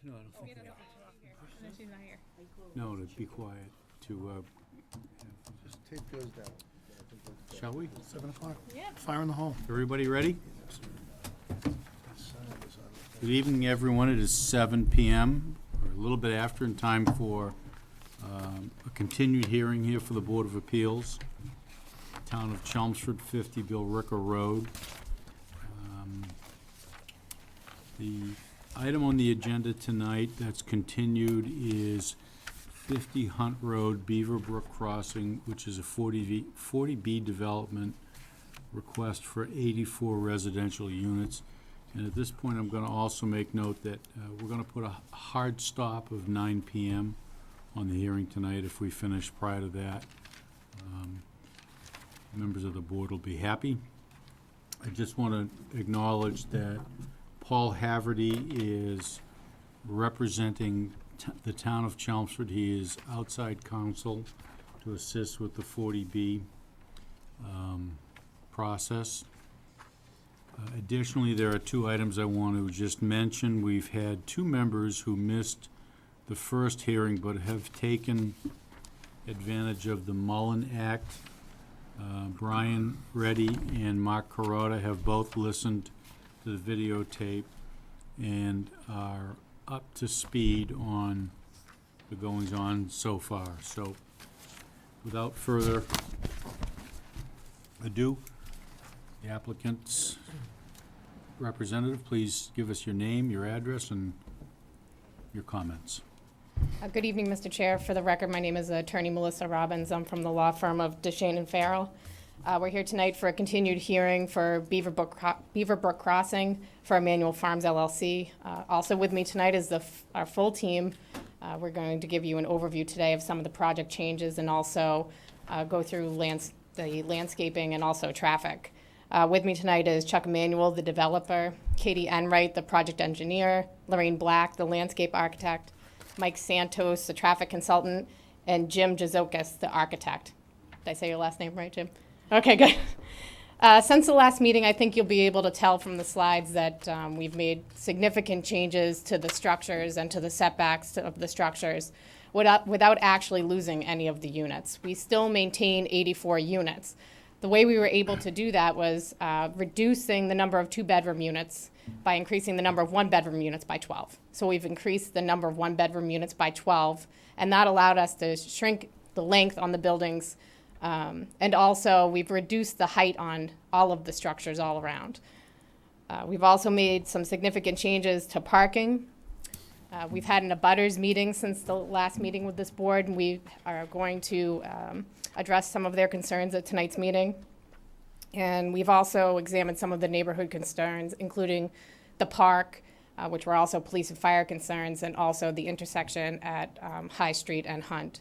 No, I don't think No, she's not here. no, to be quiet, to, Just tape goes down. I think that's- shall we? 7 o'clock. Yeah. Fire in the hole. Everybody ready? Good evening, everyone. It is 7 PM, or a little bit after, in time for a continued hearing here for the Board of Appeals, Town of Chelmsford, 50 Billrica Road. The item on the agenda tonight that's continued is 50 Hunt Road, Beaver Brook Crossing, which is a 40B development request for 84 residential units. And at this point, I'm gonna also make note that we're gonna put a hard stop of 9 PM on the hearing tonight. If we finish prior to that, members of the board will be happy. I just wanna acknowledge that Paul Haverty is representing the town of Chelmsford. He is outside counsel to assist with the 40B process. Additionally, there are two items I want to just mention. We've had two members who missed the first hearing but have taken advantage of the Mullen Act. Brian Reddy and Mark Carota have both listened to the videotape and are up to speed on the goings-on so far. So, without further ado, the applicant's representative, please give us your name, your address, and your comments. Good evening, Mr. Chair. For the record, my name is Attorney Melissa Robbins. I'm from the law firm of DeShane and Farrell. We're here tonight for a continued hearing for Beaver Brook Crossing for Emmanuel Farms LLC. Also with me tonight is our full team. We're going to give you an overview today of some of the project changes and also go through the landscaping and also traffic. With me tonight is Chuck Emanuel, the developer, Katie Enright, the project engineer, Lorraine Black, the landscape architect, Mike Santos, the traffic consultant, and Jim Jazokis, the architect. Did I say your last name right, Jim? Okay, good. Since the last meeting, I think you'll be able to tell from the slides that we've made significant changes to the structures and to the setbacks of the structures without actually losing any of the units. We still maintain 84 units. The way we were able to do that was reducing the number of two-bedroom units by increasing the number of one-bedroom units by 12. So we've increased the number of one-bedroom units by 12, and that allowed us to shrink the length on the buildings, and also we've reduced the height on all of the structures all around. We've also made some significant changes to parking. We've had an abutters meeting since the last meeting with this board, and we are going to address some of their concerns at tonight's meeting. And we've also examined some of the neighborhood concerns, including the park, which were also police and fire concerns, and also the intersection at High Street and Hunt.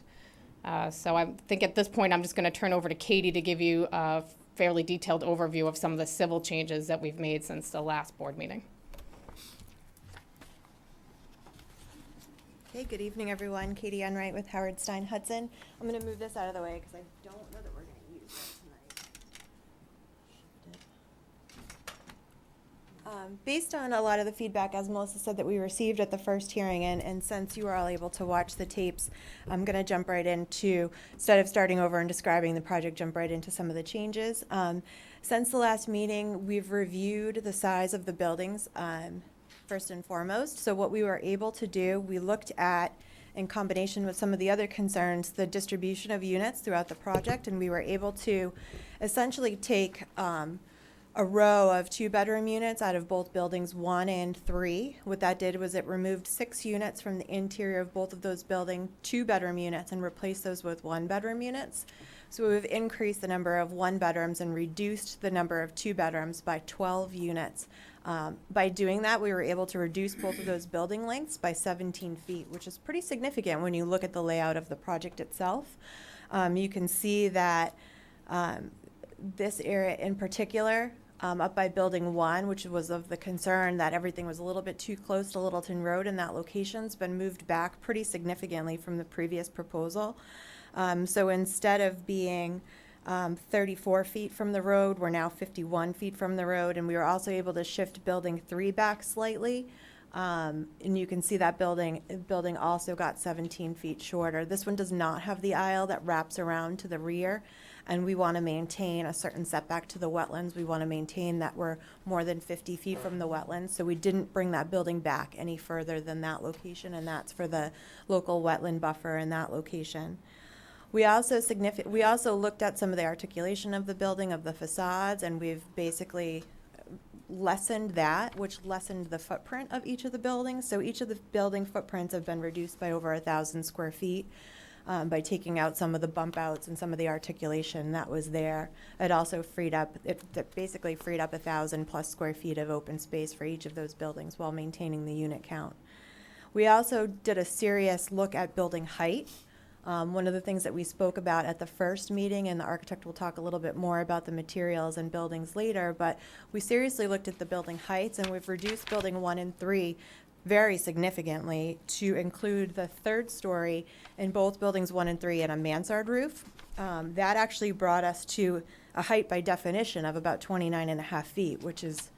So I think at this point, I'm just going to turn over to Katie to give you a fairly detailed overview of some of the civil changes that we've made since the last board meeting. Okay, good evening, everyone. Katie Enright with Howard Stein Hudson. I'm going to move this out of the way because I don't know that we're going to use it tonight. Based on a lot of the feedback, as Melissa said, that we received at the first hearing, and since you were all able to watch the tapes, I'm going to jump right into, instead of starting over and describing the project, jump right into some of the changes. Since the last meeting, we've reviewed the size of the buildings. First and foremost. So what we were able to do, we looked at, in combination with some of the other concerns, the distribution of units throughout the project, and we were able to essentially take a row of two-bedroom units out of both buildings 1 and 3. What that did was it removed 6 units from the interior of both of those building two-bedroom units and replaced those with one-bedroom units. So we've increased the number of one-bedrooms and reduced the number of two-bedrooms by 12 units. By doing that, we were able to reduce both of those building lengths by 17 feet, which is pretty significant when you look at the layout of the project itself. You can see that this area in particular, up by Building 1, which was of the concern that everything was a little bit too close to Littleton Road in that location, has been moved back pretty significantly from the previous proposal. So instead of being 34 feet from the road. We're now 51 feet from the road, and we were also able to shift building 3 back slightly. And you can see that building also got 17 feet shorter. This one does not have the aisle that wraps around to the rear, and we want to maintain a certain setback to the wetlands. We want to maintain that we're more than 50 feet from the wetlands, so we didn't bring that building back any further than that location, and that's for the local wetland buffer in that location. We also looked at some of the articulation of the building, of the facades, and we've basically lessened that, which lessened the footprint of each of the buildings. So each of the building footprints have been reduced by over 1,000 square feet by taking out some of the bump outs and some of the articulation that was there. It also basically freed up 1,000 plus square feet of open space for each of those buildings while maintaining the unit count. We also did a serious look at building height. One of the things that we spoke about at the first meeting, and the architect will talk a little bit more about the materials and buildings later, but we seriously looked at the building heights, and we've reduced building 1 and 3 very significantly to include the 3rd story in both buildings 1 and 3 and a mansard roof. That actually brought us to a height by definition of about 29.5 feet, which is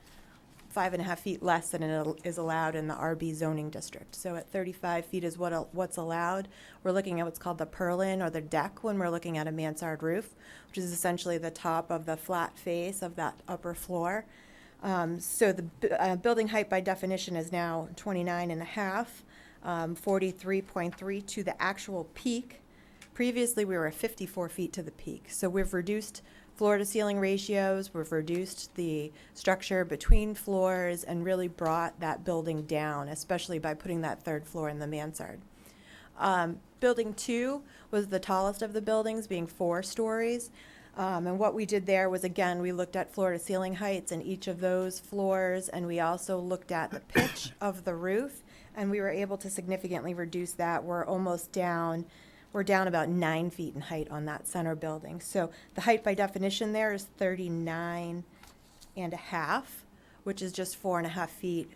5.5 feet less than it is allowed in the RB zoning district. So at 35 feet is what's allowed. We're looking at what's called the purlin, or the deck, when we're looking at a mansard roof, which is essentially the top of the flat face of that upper floor. So the building height by definition is now 29.5, 43.3 to the actual peak. Previously, we were at 54 feet to the peak. So we've reduced floor to ceiling ratios, we've reduced the structure between floors, and really brought that building down, especially by putting that 3rd floor in the mansard. Building 2 was the tallest of the buildings, being 4 stories. And what we did there was, again, we looked at floor to ceiling heights in each of those floors, and we also looked at the pitch of the roof, and we were able to significantly reduce that. We're down about 9 feet in height on that center building. So the height by definition there is 39.5, which is just 4.5 feet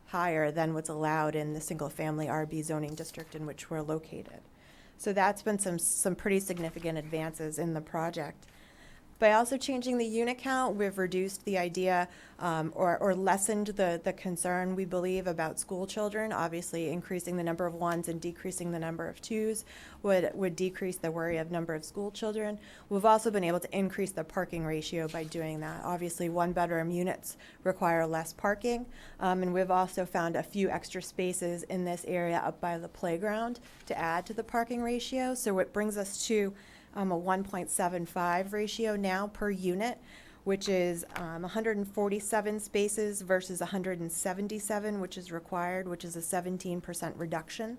higher than what's allowed in the single-family RB zoning district in which we're located. So that's been some pretty significant advances in the project. By also changing the unit count, we've reduced the idea or lessened the concern, we believe, about school children. Obviously, increasing the number of 1s and decreasing the number of 2s would decrease the worry of number of school children. We've also been able to increase the parking ratio by doing that. Obviously, 1-bedroom units require less parking, and we've also found a few extra spaces in this area up by the playground to add to the parking ratio. So it brings us to a 1.75 ratio now per unit, which is 147 spaces versus 177, which is required, which is a 17% reduction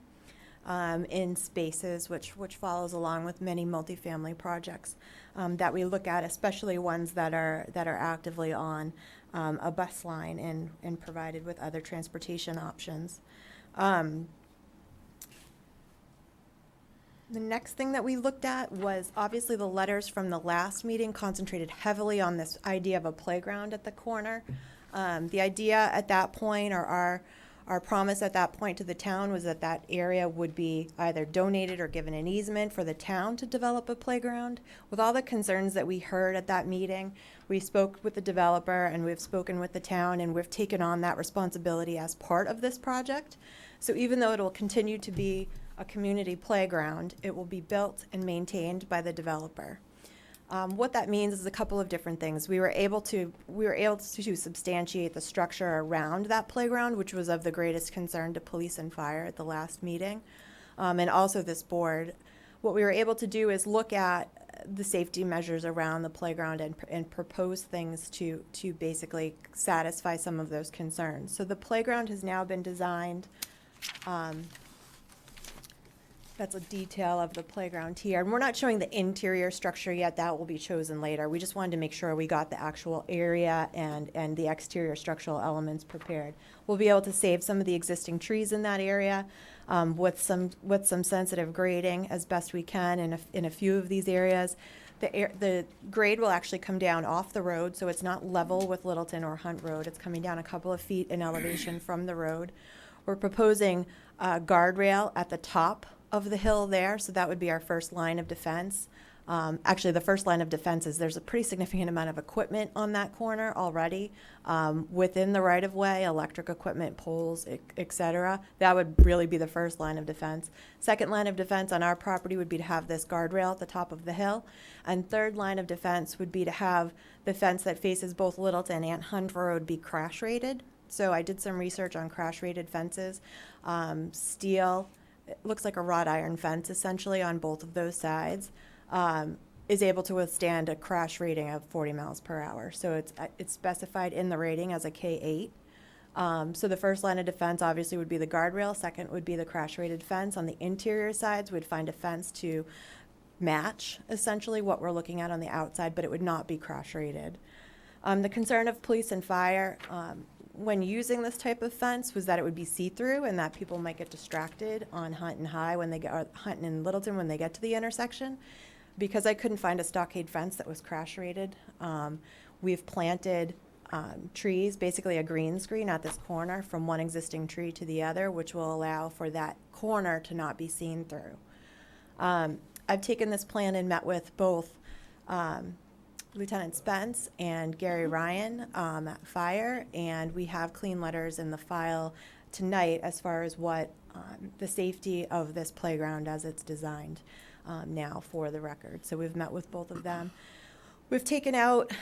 in spaces, which follows along with many multifamily projects that we look at, especially ones that are actively on a bus line and provided with other transportation options. The next thing that we looked at was obviously the letters from the last meeting concentrated heavily on this idea of a playground at the corner. The idea at that point, or our promise at that point to the town, was that that area would be either donated or given an easement for the town to develop a playground. With all the concerns that we heard at that meeting, we spoke with the developer and we've spoken with the town, and we've taken on that responsibility as part of this project. So even though it will continue to be a community playground, it will be built and maintained by the developer. What that means is a couple of different things. We were able to substantiate the structure around that playground, which was of the greatest concern to police and fire at the last meeting, and also this board. What we were able to do is look at the safety measures around the playground and propose things to basically satisfy some of those concerns. So the playground has now been designed. That's a detail of the playground here. And we're not showing the interior structure yet. That will be chosen later. We just wanted to make sure we got the actual area and the exterior structural elements prepared. We'll be able to save some of the existing trees in that area with some sensitive grading as best we can in a few of these areas. The grade will actually come down off the road, so it's not level with Littleton or Hunt Road. It's coming down a couple of feet in elevation from the road. We're proposing a guardrail at the top of the hill there, so that would be our first line of defense. Actually, the first line of defense is there's a pretty significant amount of equipment on that corner already within the right-of-way, electric equipment, poles, et cetera. That would really be the first line of defense. Second line of defense on our property would be to have this guardrail at the top of the hill. And third line of defense would be to have the fence that faces both Littleton and Hunt Road be crash rated. So I did some research on crash rated fences. Steel, it looks like a wrought iron fence essentially on both of those sides. Is able to withstand a crash rating of 40 miles per hour. So it's specified in the rating as a K8. So the first line of defense obviously would be the guardrail. Second would be the crash rated fence. On the interior sides, we'd find a fence to match essentially what we're looking at on the outside, but it would not be crash rated. The concern of police and fire when using this type of fence was that it would be see-through and that people might get distracted on Hunt and High when they get, or Hunt and Littleton when they get to the intersection. Because I couldn't find a stockade fence that was crash rated, we've planted trees, basically a green screen at this corner from one existing tree to the other, which will allow for that corner to not be seen through. I've taken this plan and met with both Lieutenant Spence and Gary Ryan at Fire, and we have clean letters in the file tonight as far as what the safety of this playground as it's designed. Now for the record. So we've met with both of them. We've taken out,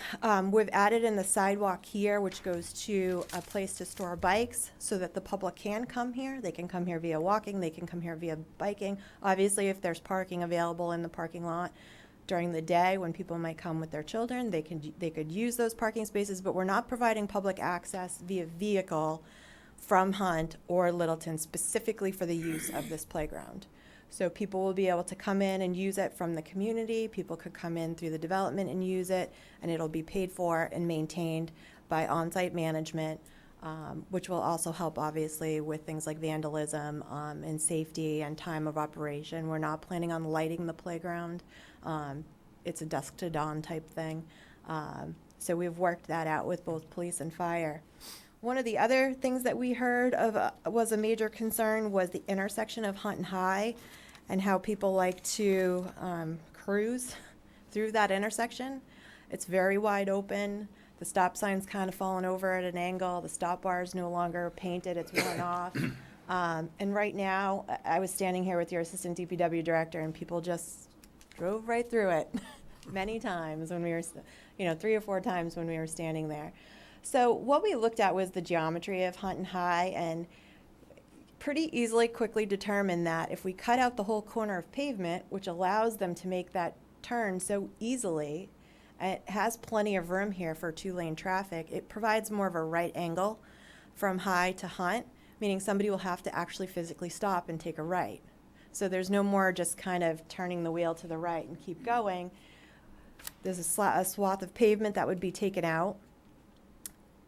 we've added in the sidewalk here, which goes to a place to store bikes so that the public can come here. They can come here via walking, they can come here via biking. Obviously, if there's parking available in the parking lot during the day when people might come with their children, they could use those parking spaces, but we're not providing public access via vehicle from Hunt or Littleton specifically for the use of this playground. So people will be able to come in and use it from the community. People could come in through the development and use it, and it'll be paid for and maintained by on-site management, which will also help, obviously, with things like vandalism and safety and time of operation. We're not planning on lighting the playground. It's a dusk to dawn type thing. So we've worked that out with both police and fire. One of the other things that we heard of was a major concern was the intersection of Hunt and High and how people like to cruise through that intersection. It's very wide open. The stop sign's kind of fallen over at an angle. The stop bar is no longer painted. It's worn off. And right now, I was standing here with your assistant DPW director, and people just drove right through it many times when we were, 3 or 4 times when we were standing there. So what we looked at was the geometry of Hunt and High, and pretty easily, quickly determined that if we cut out the whole corner of pavement, which allows them to make that turn so easily, it has plenty of room here for 2-lane traffic. It provides more of a right angle from High to Hunt, meaning somebody will have to actually physically stop and take a right. So there's no more just kind of turning the wheel to the right and keep going. There's a swath of pavement that would be taken out.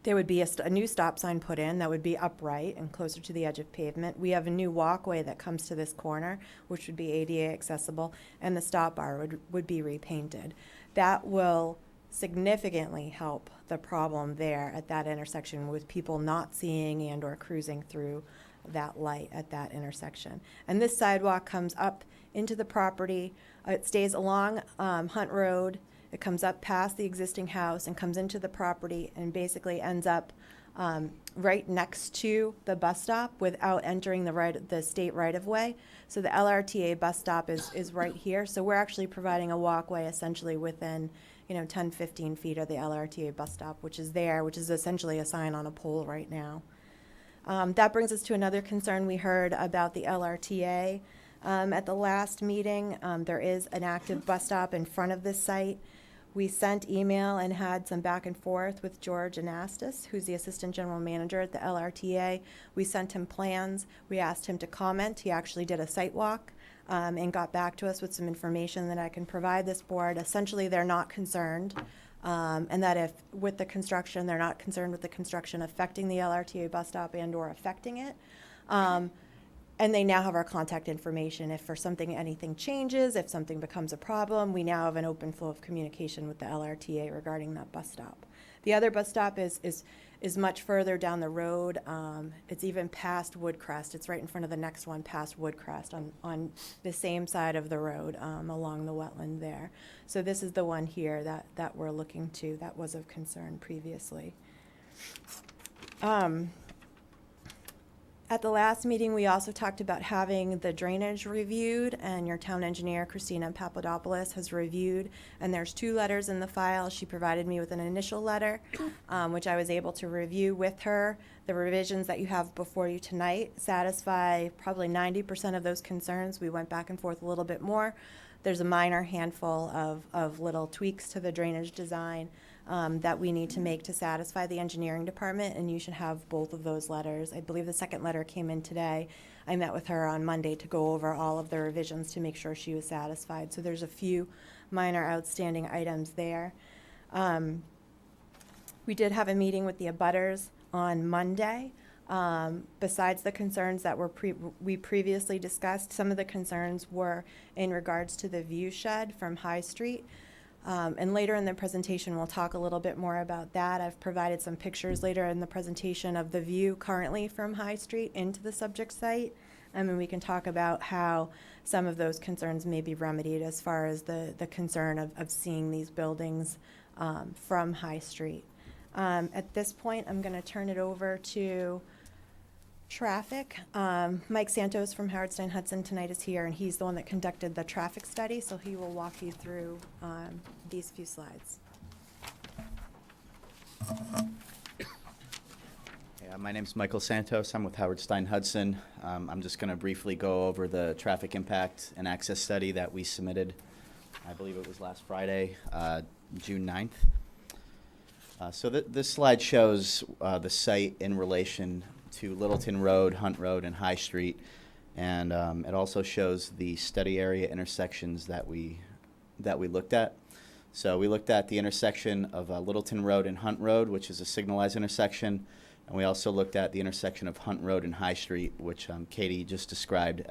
There would be a new stop sign put in that would be upright and closer to the edge of pavement. We have a new walkway that comes to this corner, which would be ADA accessible, and the stop bar would be repainted. That will significantly help the problem there at that intersection with people not seeing and or cruising through that light at that intersection. And this sidewalk comes up into the property. It stays along Hunt Road. It comes up past the existing house and comes into the property and basically ends up right next to the bus stop without entering the state right-of-way. So the LRTA bus stop is right here. So we're actually providing a walkway essentially within 10, 15 feet of the LRTA bus stop, which is there, which is essentially a sign on a pole right now. That brings us to another concern we heard about the LRTA. At the last meeting, there is an active bus stop in front of this site. We sent email and had some back and forth with George Anastas, who's the Assistant General Manager at the LRTA. We sent him plans. We asked him to comment. He actually did a site walk and got back to us with some information that I can provide this board. Essentially, they're not concerned, and that if with the construction, they're not concerned with the construction affecting the LRTA bus stop and or affecting it. And they now have our contact information. If for something, anything changes, if something becomes a problem, we now have an open flow of communication with the LRTA regarding that bus stop. The other bus stop is much further down the road. It's even past Woodcrest. It's right in front of the next one past Woodcrest on the same side of the road along the wetland there. So this is the one here that we're looking to that was of concern previously. At the last meeting, we also talked about having the drainage reviewed, and your town engineer, Christina Papadopoulos, has reviewed, and there's 2 letters in the file. She provided me with an initial letter, which I was able to review with her. The revisions that you have before you tonight satisfy probably 90% of those concerns. We went back and forth a little bit more. There's a minor handful of little tweaks to the drainage design that we need to make to satisfy the engineering department, and you should have both of those letters. I believe the second letter came in today. I met with her on Monday to go over all of the revisions to make sure she was satisfied. So there's a few minor outstanding items there. We did have a meeting with the abutters on Monday. Besides the concerns that we previously discussed, some of the concerns were in regards to the view shed from High Street. And later in the presentation, we'll talk a little bit more about that. I've provided some pictures later in the presentation of the view currently from High Street into the subject site. And we can talk about how some of those concerns may be remedied as far as the concern of seeing these buildings from High Street. At this point, I'm going to turn it over to traffic. Mike Santos from Howard Stein Hudson tonight is here, and he's the one that conducted the traffic study, so he will walk you through these few slides. Yeah, my name's Michael Santos. I'm with Howard Stein Hudson. I'm just going to briefly go over the traffic impact and access study that we submitted. I believe it was last Friday, June 9th. So this slide shows the site in relation to Littleton Road, Hunt Road, and High Street, and it also shows the study area intersections that we looked at. So we looked at the intersection of Littleton Road and Hunt Road, which is a signalized intersection, and we also looked at the intersection of Hunt Road and High Street, which Katie just described.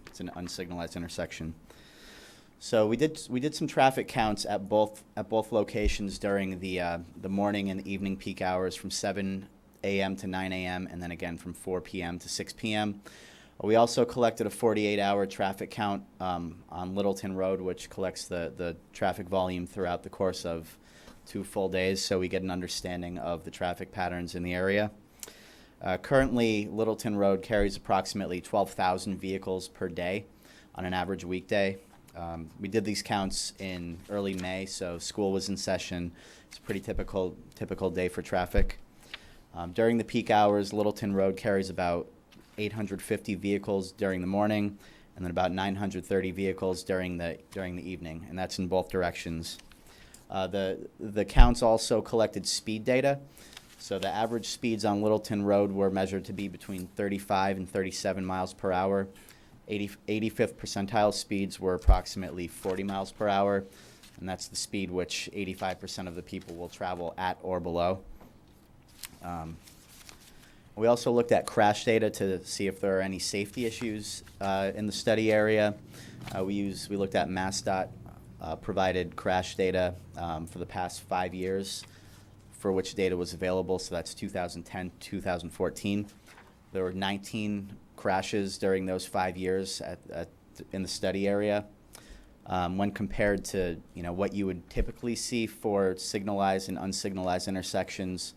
It's an unsignalized intersection. So we did some traffic counts at both locations during the morning and evening peak hours from 7 a.m. to 9 a.m. and then again from 4 p.m. to 6 p.m. We also collected a 48-hour traffic count on Littleton Road, which collects the traffic volume throughout the course of 2 full days, so we get an understanding of the traffic patterns in the area. Currently, Littleton Road carries approximately 12,000 vehicles per day on an average weekday. We did these counts in early May, so school was in session. It's a pretty typical day for traffic. During the peak hours, Littleton Road carries about 850 vehicles during the morning, and then about 930 vehicles during the evening, and that's in both directions. The counts also collected speed data. So the average speeds on Littleton Road were measured to be between 35 and 37 miles per hour. 85th percentile speeds were approximately 40 miles per hour, and that's the speed which 85% of the people will travel at or below. We also looked at crash data to see if there are any safety issues in the study area. We looked at MassDOT provided crash data for the past 5 years for which data was available, so that's 2010, 2014. There were 19 crashes during those 5 years in the study area. When compared to what you would typically see for signalized and unsignalized intersections,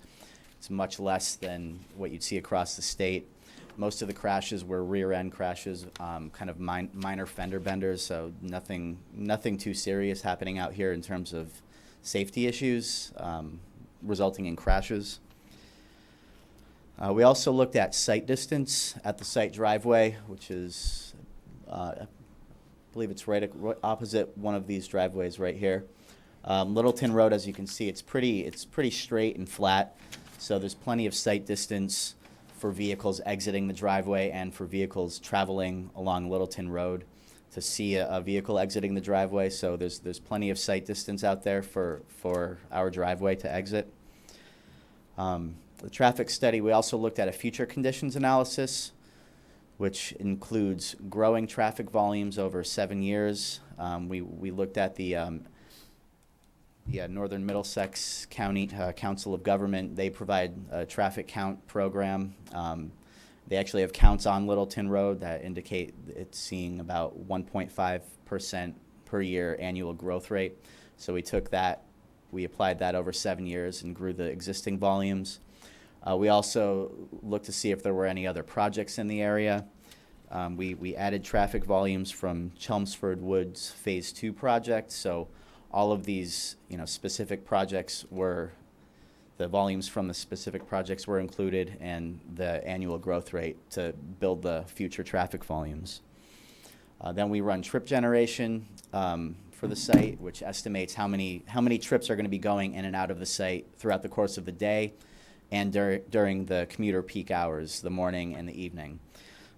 it's much less than what you'd see across the state. Most of the crashes were rear-end crashes, kind of minor fender benders, so nothing too serious happening out here in terms of safety issues resulting in crashes. We also looked at sight distance at the site driveway, which is, I believe it's right opposite one of these driveways right here. Littleton Road, as you can see, it's pretty straight and flat, so there's plenty of sight distance for vehicles exiting the driveway and for vehicles traveling along Littleton Road to see a vehicle exiting the driveway. So there's plenty of sight distance out there for our driveway to exit. The traffic study, we also looked at a future conditions analysis, which includes growing traffic volumes over 7 years. We looked at the the Northern Middlesex County Council of Government. They provide a traffic count program. They actually have counts on Littleton Road that indicate it's seeing about 1.5% per year annual growth rate. So we took that, we applied that over 7 years and grew the existing volumes. We also looked to see if there were any other projects in the area. We added traffic volumes from Chelmsford Woods Phase 2 project. So all of these, specific projects were, the volumes from the specific projects were included, and the annual growth rate to build the future traffic volumes. Then we run trip generation for the site, which estimates how many trips are going to be going in and out of the site throughout the course of the day and during the commuter peak hours, the morning and the evening.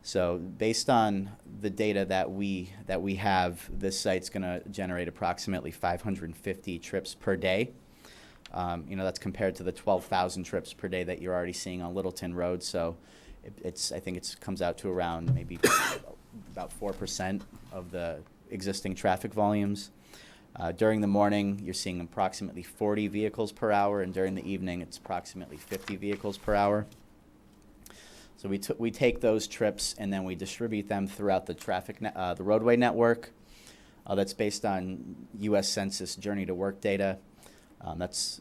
So based on the data that we have, this site's going to generate approximately 550 trips per day. That's compared to the 12,000 trips per day that you're already seeing on Littleton Road. So I think it comes out to around maybe about 4% of the existing traffic volumes. During the morning, you're seeing approximately 40 vehicles per hour, and during the evening, it's approximately 50 vehicles per hour. So we take those trips and then we distribute them throughout the the roadway network. That's based on U.S. Census Journey to Work data. That's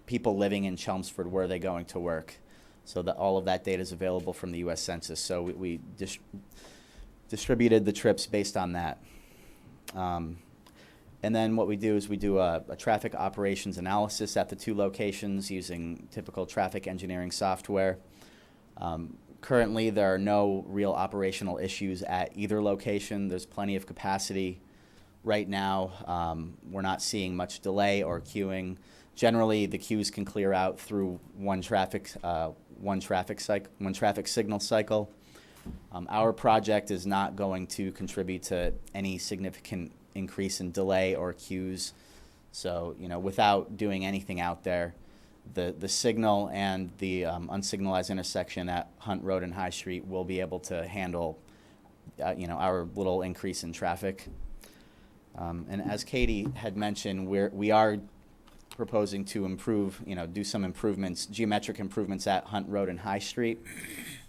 people living in Chelmsford, where are they going to work? So all of that data is available from the U.S. Census. So we distributed the trips based on that. And then what we do is we do a traffic operations analysis at the two locations using typical traffic engineering software. Currently, there are no real operational issues at either location. There's plenty of capacity. Right now, we're not seeing much delay or queuing. Generally, the queues can clear out through one traffic signal cycle. Our project is not going to contribute to any significant increase in delay or queues. So, without doing anything out there, the signal and the unsignalized intersection at Hunt Road and High Street will be able to handle, our little increase in traffic. And as Katie had mentioned, we are proposing to improve, do some improvements, geometric improvements at Hunt Road and High Street.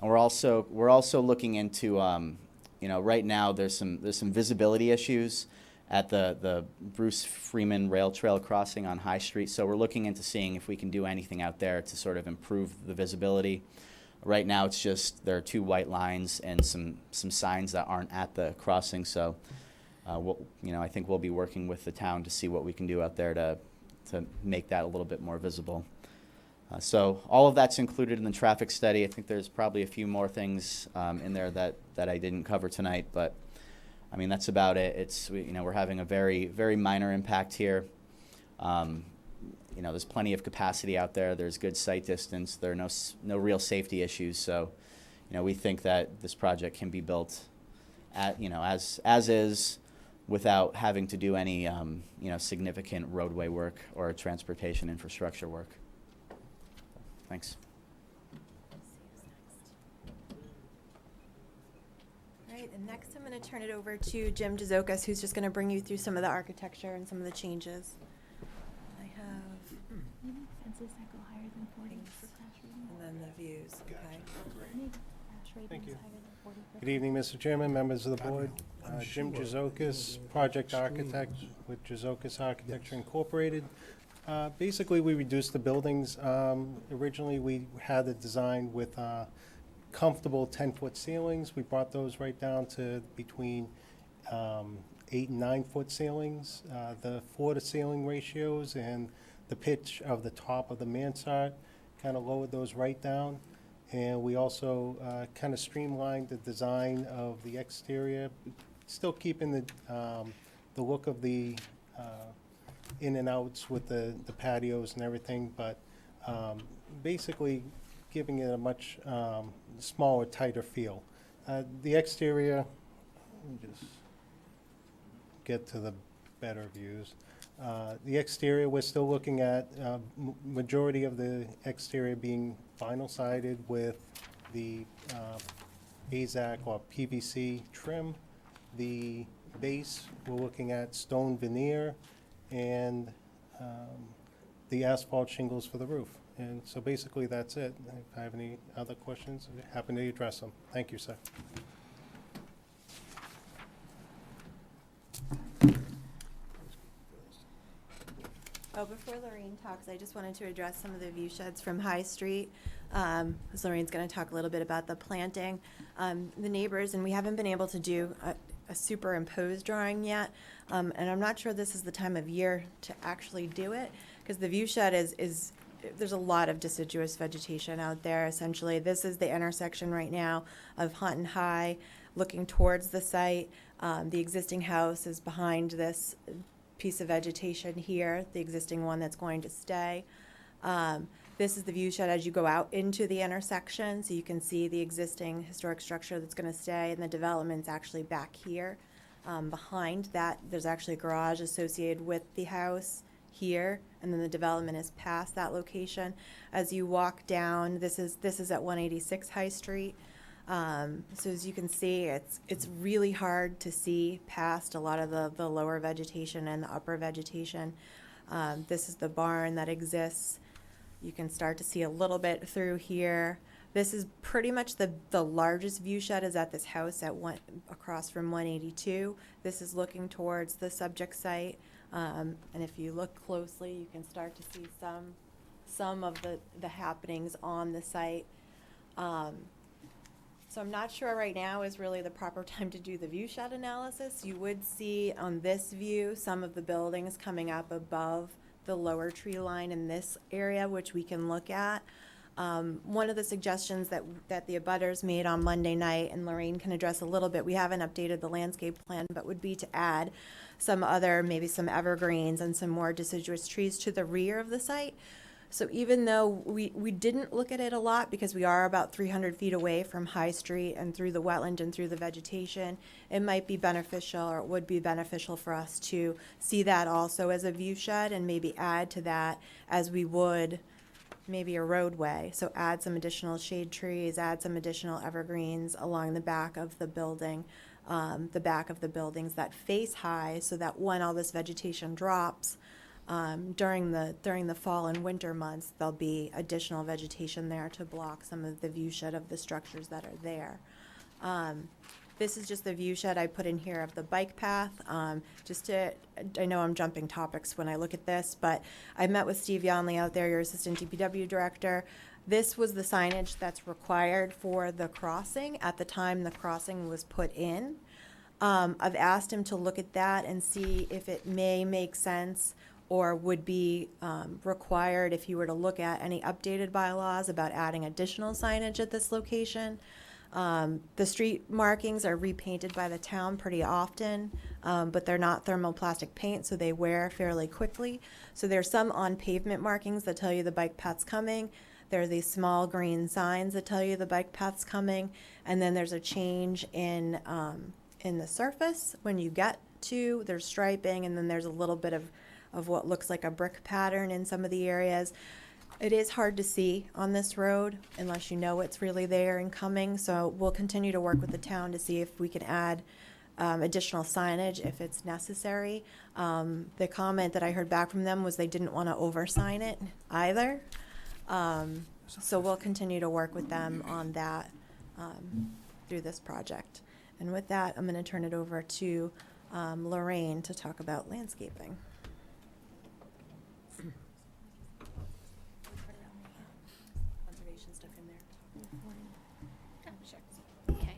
And we're also looking into, right now there's some visibility issues at the Bruce Freeman Rail Trail crossing on High Street. So we're looking into seeing if we can do anything out there to sort of improve the visibility. Right now it's just there are two white lines and some signs that aren't at the crossing. So I think we'll be working with the town to see what we can do out there to make that a little bit more visible. So all of that's included in the traffic study. I think there's probably a few more things in there that I didn't cover tonight, but I mean, that's about it. We're having a very, very minor impact here. There's plenty of capacity out there. There's good sight distance. There are no real safety issues. So, we think that this project can be built as is, without having to do any, significant roadway work or transportation infrastructure work. Thanks. All right, and next I'm going to turn it over to Jim Jazokas, who's just going to bring you through some of the architecture and some of the changes. I have, Fences that go higher than 40 for crash rating. and then the views, okay? Crash Thank you. ratings higher than 40 for Good evening, Mr. Chairman, members of the board. Jim Jazokas, project architect with Jazokas Architecture Incorporated. Basically, we reduced the buildings. Originally, we had it designed with comfortable 10-foot ceilings. We brought those right down to between 8 and 9-foot ceilings. The floor-to-ceiling ratios and the pitch of the top of the mansard kind of lowered those right down. And we also kind of streamlined the design of the exterior, still keeping the look of the in and outs with the patios and everything, but basically giving it a much smaller, tighter feel. The exterior, let me just get to the better views. The exterior, we're still looking at majority of the exterior being vinyl sided with the AZAC or PVC trim. The base, we're looking at stone veneer, and the asphalt shingles for the roof. And so basically, that's it. If I have any other questions, I'm happy to address them. Thank you, sir. Oh, before Lorraine talks, I just wanted to address some of the view sheds from High Street. Because Lorraine's going to talk a little bit about the planting. The neighbors, and we haven't been able to do a superimposed drawing yet. And I'm not sure this is the time of year to actually do it, because the view shed is there's a lot of deciduous vegetation out there. Essentially, this is the intersection right now of Hunt and High, looking towards the site. The existing house is behind this piece of vegetation here, the existing one that's going to stay. This is the view shed as you go out into the intersection, so you can see the existing historic structure that's going to stay, and the development's actually back here. Behind that, there's actually a garage associated with the house here, and then the development is past that location. As you walk down, this is at 186 High Street. So as you can see, it's really hard to see past a lot of the lower vegetation and the upper vegetation. This is the barn that exists. You can start to see a little bit through here. This is pretty much the largest view shed is at this house across from 182. This is looking towards the subject site. And if you look closely, you can start to see some of the happenings on the site. So I'm not sure right now is really the proper time to do the view shed analysis. You would see on this view some of the buildings coming up above the lower tree line in this area, which we can look at. One of the suggestions that the abutters made on Monday night, and Lorraine can address a little bit, we haven't updated the landscape plan, but would be to add maybe some evergreens and some more deciduous trees to the rear of the site. So even though we didn't look at it a lot because we are about 300 feet away from High Street and through the wetland and through the vegetation, it might be beneficial, or it would be beneficial for us to see that also as a view shed and maybe add to that as we would maybe a roadway. So add some additional shade trees, add some additional evergreens along the back of the building, the back of the buildings that face High, so that when all this vegetation drops, during the fall and winter months, there'll be additional vegetation there to block some of the view shed of the structures that are there. This is just the view shed I put in here of the bike path. I know I'm jumping topics when I look at this, but I met with Steve Yonley out there, your assistant DPW director. This was the signage that's required for the crossing at the time the crossing was put in. I've asked him to look at that and see if it may make sense or would be required if you were to look at any updated bylaws about adding additional signage at this location. The street markings are repainted by the town pretty often, but they're not thermoplastic paint, so they wear fairly quickly. So there's some on pavement markings that tell you the bike path's coming. There are these small green signs that tell you the bike path's coming, and then there's a change in the surface when you get to, there's striping, and then there's a little bit of what looks like a brick pattern in some of the areas. It is hard to see on this road unless you know it's really there and coming, so we'll continue to work with the town to see if we can add additional signage if it's necessary. The comment that I heard back from them was they didn't want to over-sign it either. So we'll continue to work with them on that through this project. And with that, I'm going to turn it over to Lorraine to talk about landscaping. Conservation stuff in there. Okay.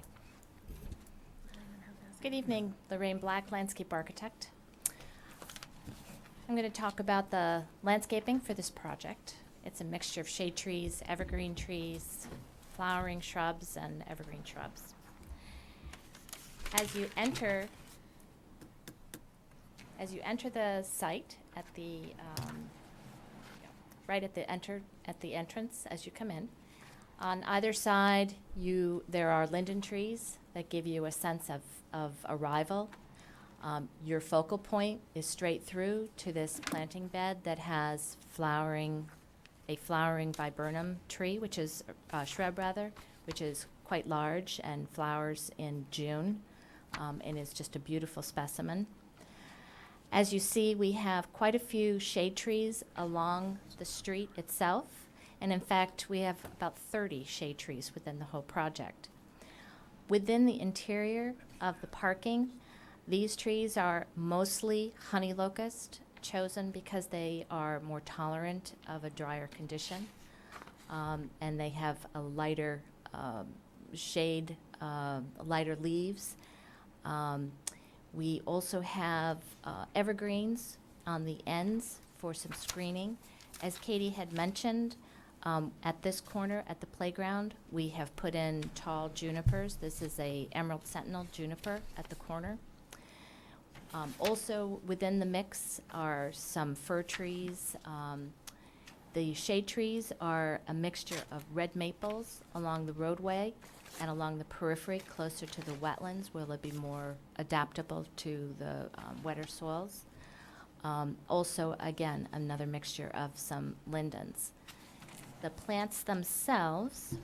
Good evening, Lorraine Black, landscape architect. I'm going to talk about the landscaping for this project. It's a mixture of shade trees, evergreen trees, flowering shrubs, and evergreen shrubs. As you enter the site at the right at the entrance as you come in, on either side there are linden trees that give you a sense of arrival. Your focal point is straight through to this planting bed that has a flowering viburnum tree, which is shrub rather, which is quite large and flowers in June, and is just a beautiful specimen. As you see, we have quite a few shade trees along the street itself, and in fact, we have about 30 shade trees within the whole project. Within the interior of the parking, these trees are mostly honey locust, chosen because they are more tolerant of a drier condition, and they have a lighter shade, lighter leaves. We also have evergreens on the ends for some screening. As Katie had mentioned, at this corner at the playground, we have put in tall junipers. This is a emerald sentinel juniper at the corner. Also within the mix are some fir trees. The shade trees are a mixture of red maples along the roadway and along the periphery closer to the wetlands where they'll be more adaptable to the wetter soils. Also, again, another mixture of some lindens. The plants themselves,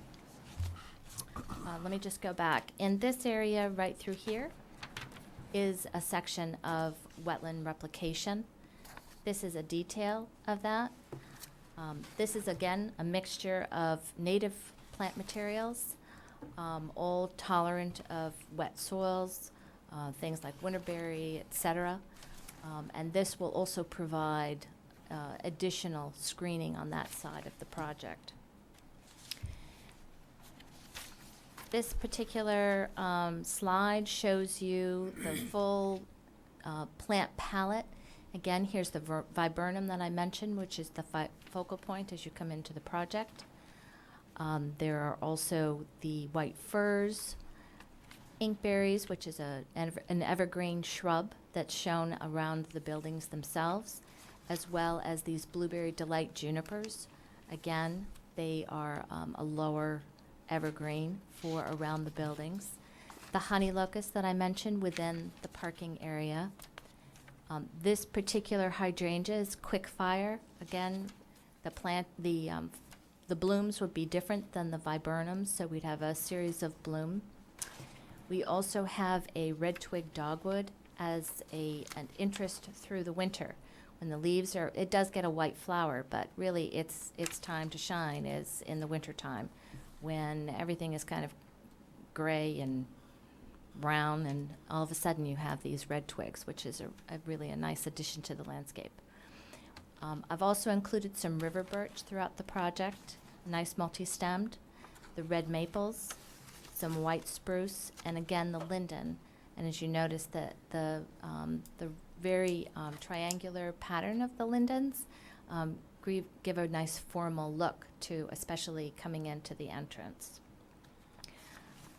let me just go back. In this area right through here is a section of wetland replication. This is a detail of that. This is, again, a mixture of native plant materials, all tolerant of wet soils, things like winterberry, etc. And this will also provide additional screening on that side of the project. This particular slide shows you the full plant palette. Again, here's the viburnum that I mentioned, which is the focal point as you come into the project. There are also the white firs, inkberries, which is an evergreen shrub that's shown around the buildings themselves, as well as these blueberry delight junipers. Again, they are a lower evergreen for around the buildings. The honey locust that I mentioned within the parking area. This particular hydrangea is quick fire. Again, the blooms would be different than the viburnums, so we'd have a series of bloom. We also have a red twig dogwood as an interest through the winter. When the leaves are, it does get a white flower, but really its time to shine is in the winter time, when everything is kind of gray and brown, and all of a sudden you have these red twigs, which is really a nice addition to the landscape. I've also included some river birch throughout the project, nice multi-stemmed, the red maples, some white spruce, and again the linden. And as you notice, that the very triangular pattern of the lindens give a nice formal look to, especially coming into the entrance.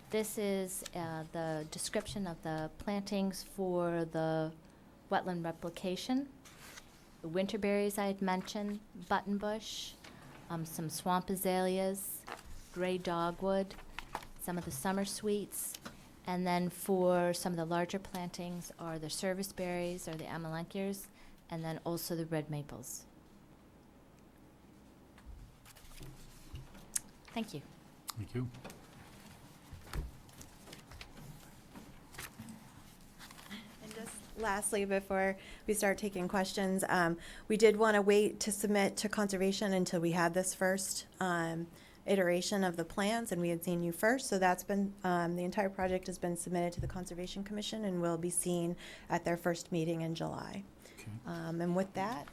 This is the description of the plantings for the wetland replication. The winterberries I had mentioned, buttonbush, some swamp azaleas, gray dogwood, some of the summer sweets, and then for some of the larger plantings are the serviceberries or the amelanchiers, and then also the red maples. Thank you. Thank you. And just lastly, before we start taking questions, we did want to wait to submit to conservation until we had this first iteration of the plans, and we had seen you first. So that's been, the entire project has been submitted to the Conservation Commission and will be seen at their first meeting in July. Okay. And with that,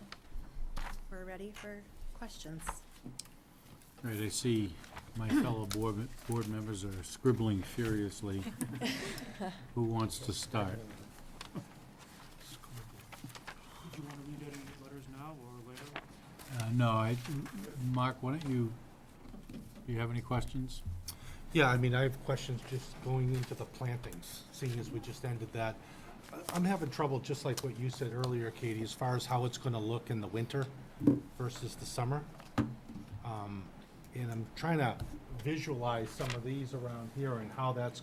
we're ready for questions. All right, I see my fellow board members are scribbling furiously. Who wants to start? Did you want to read any letters now or later? No, Mark, why don't you have any questions? Yeah, I mean, I have questions just going into the plantings, seeing as we just ended that. I'm having trouble, just like what you said earlier, Katie, as far as how it's going to look in the winter versus the summer. And I'm trying to visualize some of these around here and how that's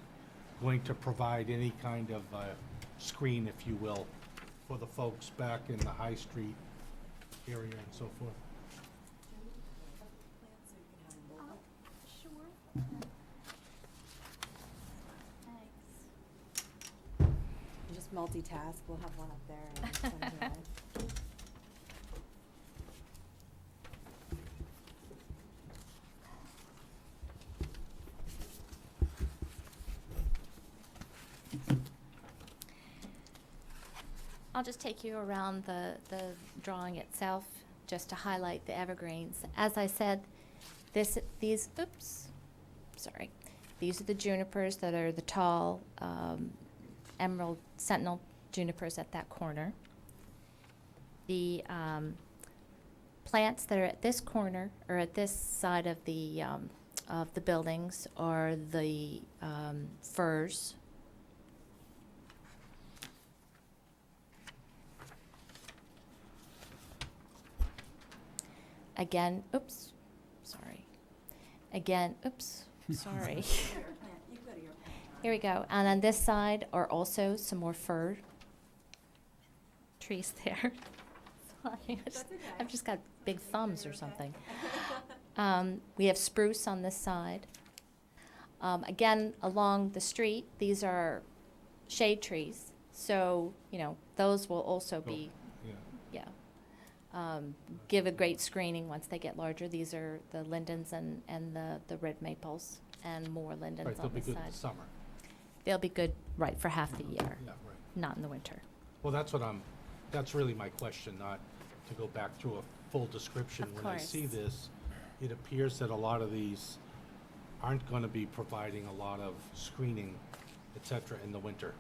going to provide any kind of screen, if you will, for the folks back in the High Street area and so forth. Just multitask, we'll have one up there and one here. just take you around the drawing itself, just to highlight the evergreens. As I said, these are the junipers that are the tall emerald sentinel junipers at that corner. The plants that are at this corner, or at this side of the buildings, are the firs. Again, sorry. Here we go. And on this side are also some more fir trees there. Sorry, I've just got big thumbs or something. We have spruce on this side. Again, along the street, these are shade trees. So, those will also be, give a great screening once they get larger. These are the lindens and the red maples, and more lindens Right, they'll on be this good in side. the summer. They'll be good, right, for half the year, Yeah, right. not in the winter. Well, that's really my question, not to go back through a full description. Of When I see course. this, it appears that a lot of these aren't gonna be providing a lot of screening, et cetera, in the winter.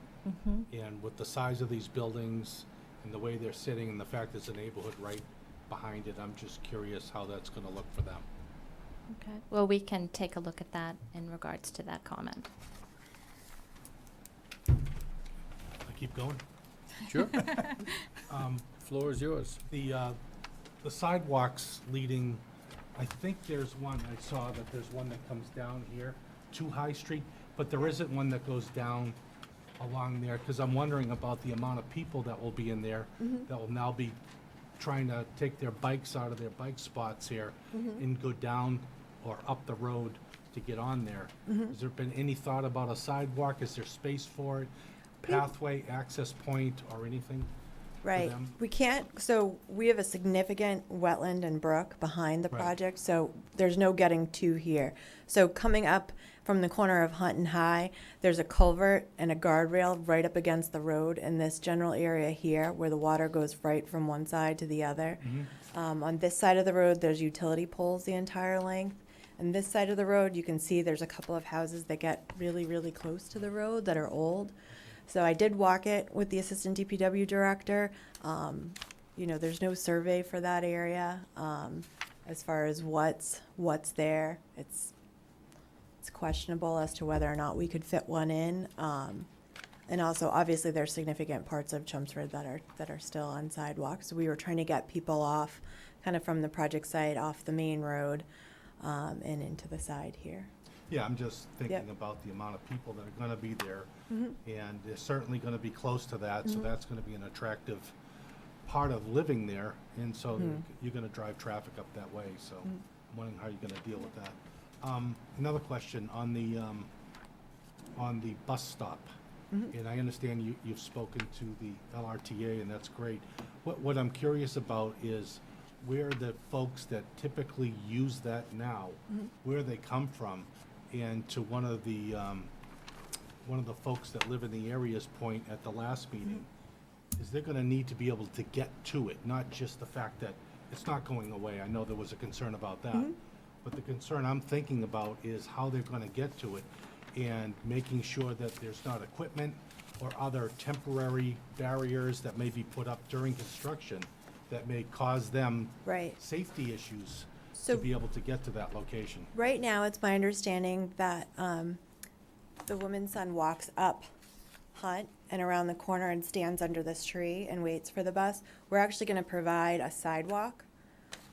And with the size of these buildings and the way they're sitting and the fact there's a neighborhood right behind it, I'm just curious how that's gonna look for them. Okay, well, we can take a look at that in regards to that comment. I keep going. Sure. Floor is yours. The sidewalks leading, I think there's one, I saw that there's one that comes down here to High Street, but there isn't one that goes down along there, because I'm wondering about the amount of people that will be in there that will now be trying to take their bikes out of their bike spots here and go down or up the road to get on there. Has there been any thought about a sidewalk? Is there space for it? Pathway, access point, or anything? Right. them? We can't, so we have a significant wetland and brook behind the Right. project, so there's no getting to here. So coming up from the corner of Hunt and High, there's a culvert and a guardrail right up against the road in this general area here where the water goes right from one side to the other. On this side of the road, there's utility poles the entire length. And this side of the road, you can see there's a couple of houses that get really, really close to the road that are old. So I did walk it with the assistant DPW director. There's no survey for that area. As far as what's there, it's questionable as to whether or not we could fit one in. And also, obviously, there's significant parts of Chelmsford that are still on sidewalks. So we were trying to get people off, kind of from the project site, off the main road, and into the side here. Yeah, I'm just thinking Yep. about the amount of people that are gonna be there, and they're certainly gonna be close to that, so that's gonna be an attractive part of living there, and so you're gonna drive traffic up that way, so I'm wondering how you're gonna deal with that. Another question on the bus stop, and I understand you've spoken to the LRTA, and that's great. What I'm curious about is where the folks that typically use that now, where they come from. And to one of the folks that live in the area's point at the last meeting, is they're gonna need to be able to get to it, not just the fact that it's not going away. I know there was a concern about that. But the concern I'm thinking about is how they're gonna get to it and making sure that there's not equipment or other temporary barriers that may be put up during construction that may cause them Right. safety issues to So- be able to get to that location. Right now, it's my understanding that the woman's son walks up Hunt and around the corner and stands under this tree and waits for the bus. We're actually going to provide a sidewalk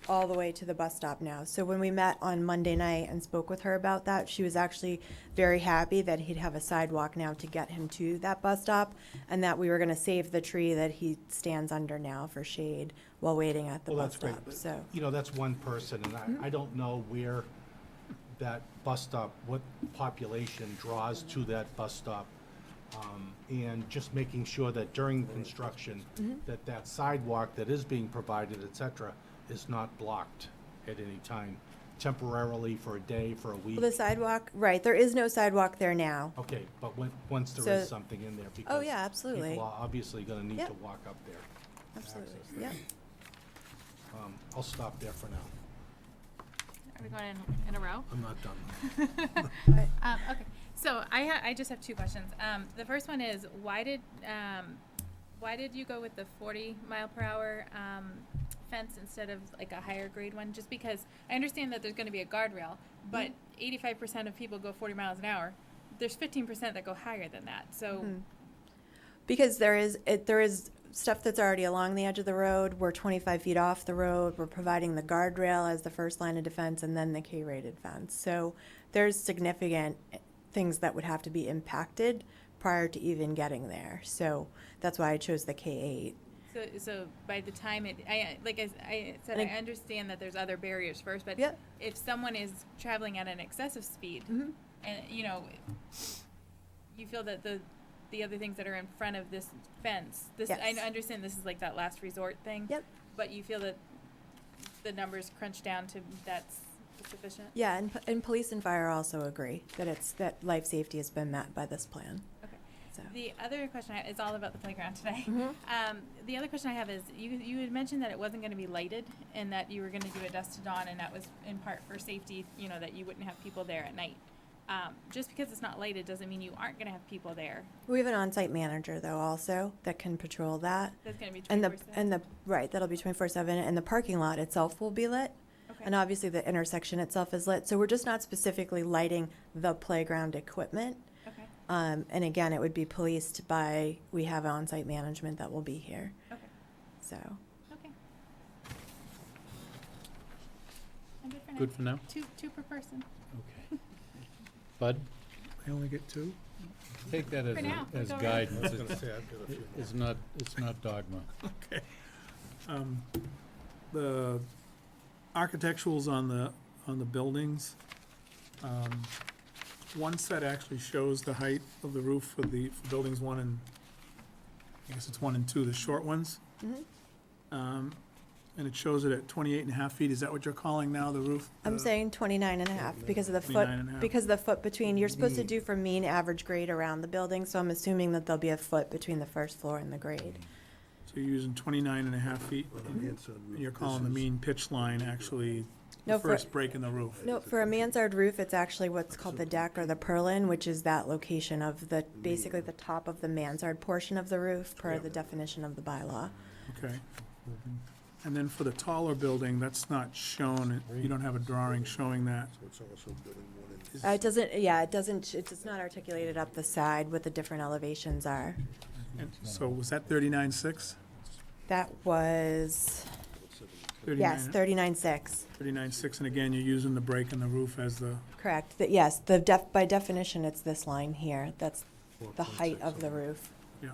all the way to the bus stop now. So when we met on Monday night and spoke with her about that, she was actually very happy that he'd have a sidewalk now to get him to that bus stop, and that we were going to save the tree that he stands under now for shade while waiting at the Well, bus that's great. stop. But, So. that's one person, and I don't know where that bus stop, what population draws to that bus stop. And just making sure that during construction, that sidewalk that is being provided, et cetera, is not blocked at any time temporarily for a day, for a week? Well, the sidewalk, right, there is no sidewalk there now. Okay, but once there So- is something in there, because Oh, yeah, absolutely. people are obviously gonna need Yep. to walk up there. Absolutely, access there. yep. I'll stop there for now. Are we going in a row? I'm not done. Okay, so I just have two questions. The first one is, why did you go with the 40 mph fence instead of like a higher grade one? Just because I understand that there's gonna be a guardrail, but 85% of people go 40 miles an hour. There's 15% that go higher than that, so. Because there is stuff that's already along the edge of the road. We're 25 feet off the road. We're providing the guardrail as the first line of defense and then the K-rated fence. So there's significant things that would have to be impacted prior to even getting there. So that's why I chose the K-8. So by the time I said, And I understand that there's other barriers first, but Yep. if someone is traveling at an excessive speed, Mhm. and, you feel that the other things that are in front of this fence, I Yes. understand this is like that last resort thing. Yep. But you feel that the numbers crunch down to that's sufficient? Yeah, and police and fire also agree that life safety has been met by this plan. Okay. So. The other question is all about the playground today. Mhm. The other question I have is, you had mentioned that it wasn't gonna be lighted and that you were gonna do a dusk to dawn, and that was in part for safety, that you wouldn't have people there at night. Just because it's not lighted doesn't mean you aren't gonna have people there. We have an on-site manager though also that can patrol that. That's gonna be And 24/7. right, that'll be 24/7, and the parking lot itself will be lit. Okay. And obviously the intersection itself is lit, so we're just not specifically lighting the playground equipment. Okay, And again, it would be policed by, we have on-site management that will be here, okay, so. okay. I'm good for now. Good for now? Two per person. Okay. Bud, I only get two? take that For now, as that's all right. guidance. I was gonna say, I've got a few more. It's not dogma. The architecturals on the buildings, one set actually shows the height of the roof for buildings 1 and, I guess it's 1 and 2, the short ones. Mhm. And it shows it at 28.5 feet. Is that what you're calling now, the roof? I'm saying 29 and a half because of the foot, 29 and a half. because the foot between, you're supposed to do for mean average grade around the building, so I'm assuming that there'll be a foot between the first floor and the grade. So you're using 29.5 feet. And you're calling the mean pitch line actually the No, for- first break in the roof. No, for a mansard roof, it's actually what's called the deck or the purlin, which is that location of basically the top of the mansard portion of the roof per the definition of the bylaw. Okay. And then for the taller building, that's not shown, you don't have a drawing showing that. It doesn't, it's not articulated up the side what the different elevations are. And so was that 39.6? That was, yes, 39.6, 39.6, and again, you're using the break in the roof as the, correct. Yes, by definition, it's this line here, that's the height of the roof. yeah.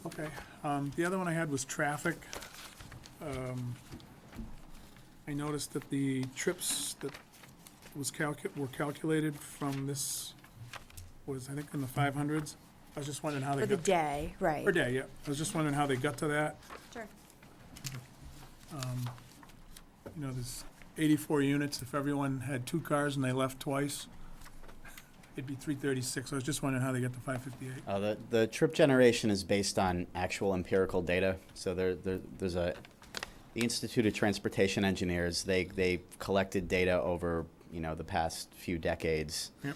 Okay, the other one I had was traffic. I noticed that the trips that were calculated from this was, I think, in the 500s. I was just wondering how they For the got. day, right. Per day, yeah. I was just wondering how they got to that. Sure. There's 84 units. If everyone had 2 cars and they left twice, it'd be 336. I was just wondering how they get to 558. The trip generation is based on actual empirical data. So there's the Institute of Transportation Engineers. They collected data over the past few decades, Yep.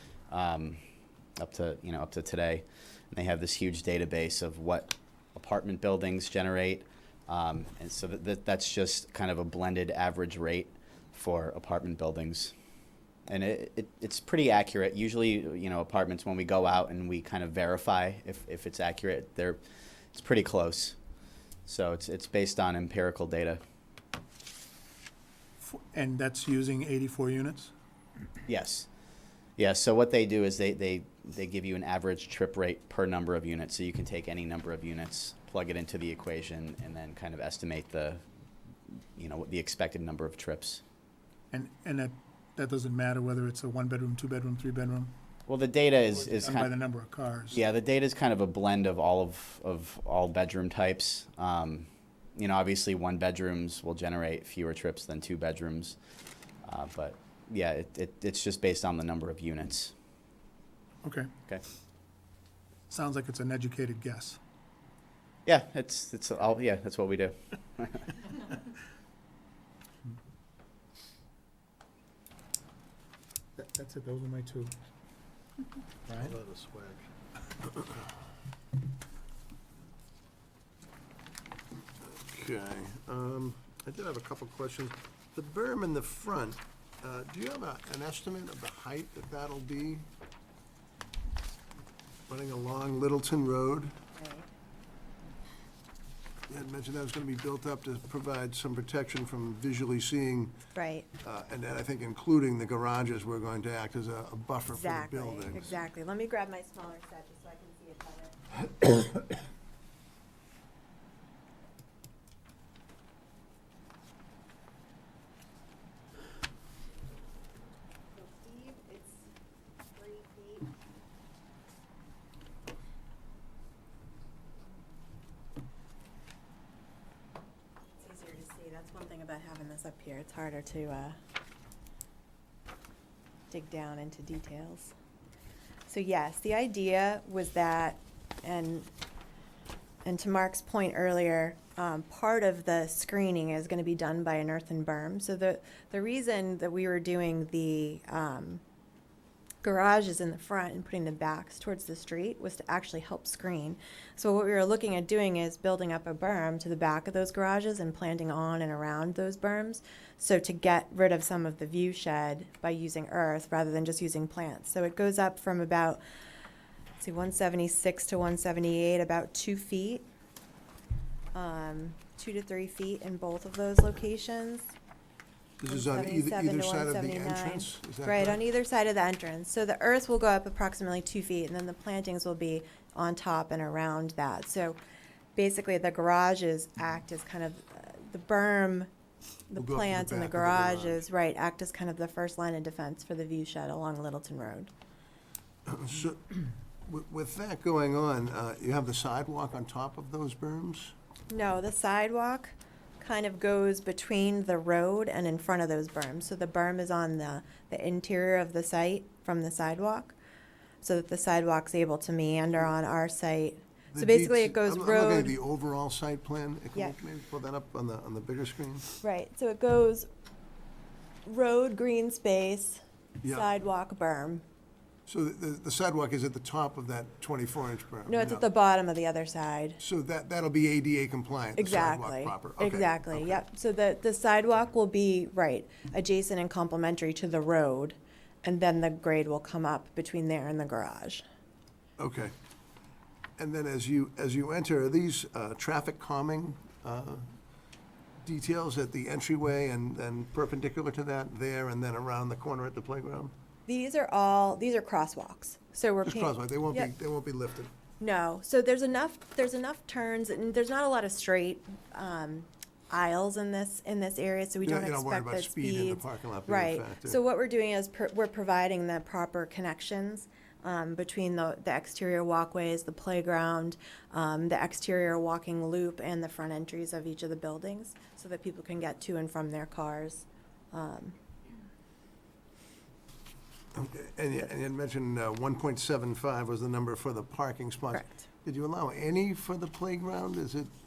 up to today, and they have this huge database of what apartment buildings generate, and so that's just kind of a blended average rate for apartment buildings. And it's pretty accurate. Usually, apartments, when we go out and we kind of verify if it's accurate, it's pretty close. So it's based on empirical data. And that's using 84 units? Yes. Yeah, so what they do is they give you an average trip rate per number of units. So you can take any number of units, plug it into the equation, and then kind of estimate the expected number of trips. And that doesn't matter whether it's a 1-bedroom, 2-bedroom, 3-bedroom? Well, the data is Done by the number of cars? Yeah, the data is kind of a blend of all bedroom types. You know, obviously, one bedrooms will generate fewer trips than two bedrooms. But yeah, it's just based on the number of units. Okay. Okay. Sounds like it's an educated guess. Yeah, it's all, yeah, that's what we do. That's it, those are my two. Right? Okay, I did have a couple questions. The berm in the front, do you have an estimate of the height that that'll be? Running along Littleton Road? You had mentioned that was gonna be built up to provide some protection from visually seeing, Right, and then I think including the garages were going to act as a buffer for the exactly, buildings. exactly. Let me grab my smaller set just so I can see it better. So Steve, it's 3 feet. It's easier to see. That's one thing about having this up here. It's harder to dig down into details. So yes, the idea was that, and to Mark's point earlier, part of the screening is going to be done by an earthen berm. So the reason that we were doing the garages in the front and putting the backs towards the street was to actually help screen. So what we were looking at doing is building up a berm to the back of those garages and planting on and around those berms. So to get rid of some of the view shed by using earth rather than just using plants. So it goes up from about, let's see, 176 to 178, about 2 feet. 2 to 3 feet in both of those locations. This is on 177 either to side of the 179. entrance? Is that Right, correct? on either side of the entrance. So the earth will go up approximately 2 feet, and then the plantings will be on top and around that. So basically, the garages act as kind of, the berm, the Will go up to the plants and the back of the garage. garages, right, act as kind of the first line of defense for the view shed along Littleton Road. So, with that going on, you have the sidewalk on top of those berms? No, the sidewalk kind of goes between the road and in front of those berms. So the berm is on the interior of the site from the sidewalk, so that the sidewalk's able to meander on our site. So The basically, deeds- it goes I'm looking at road, the overall site plan. Can Yeah. you maybe pull that up on the bigger screen? right, so it goes road, green space, Yeah. sidewalk, berm. So the sidewalk is at the top of that 24-inch berm? No, it's Yeah. at the bottom of the other side. So that'll be ADA compliant, the sidewalk Exactly, proper? Okay, exactly, okay. yep. So the sidewalk will be, right, adjacent and complementary to the road, and then the grade will come up between there and the garage. Okay. And then as you enter, are these traffic calming details at the entryway and perpendicular to that there and then around the corner at the playground? These are crosswalks, so we're. Just paint- crosswalk, they won't Yep. be lifted. No, so there's enough turns, and there's not a lot of straight, aisles in this area, so we You're don't not worried expect about the speed in the speeds. parking lot being a Right, factor. so what we're doing is we're providing the proper connections, between the exterior walkways, the playground, the exterior walking loop, and the front entries of each of the buildings, so that people can get to and from their cars. Okay, and you had mentioned 1.75 was the number for the parking spots. Correct. Did you allow any for the playground?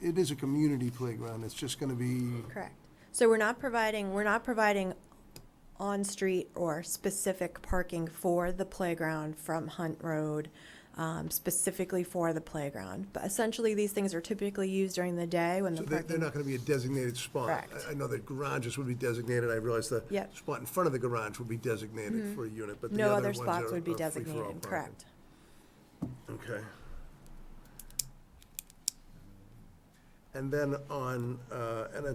It is a community playground, it's just gonna be, Correct. So we're not providing on-street or specific parking for the playground from Hunt Road, specifically for the playground. But essentially, these things are typically used during the day when the so they're parking. not gonna be a designated spot. Correct. I know that garages would be designated, I realize the Yep. spot in front of the garage would be designated for a unit, but the No other other ones spots are would be free-for-all designated, parking. correct. Okay. And then on,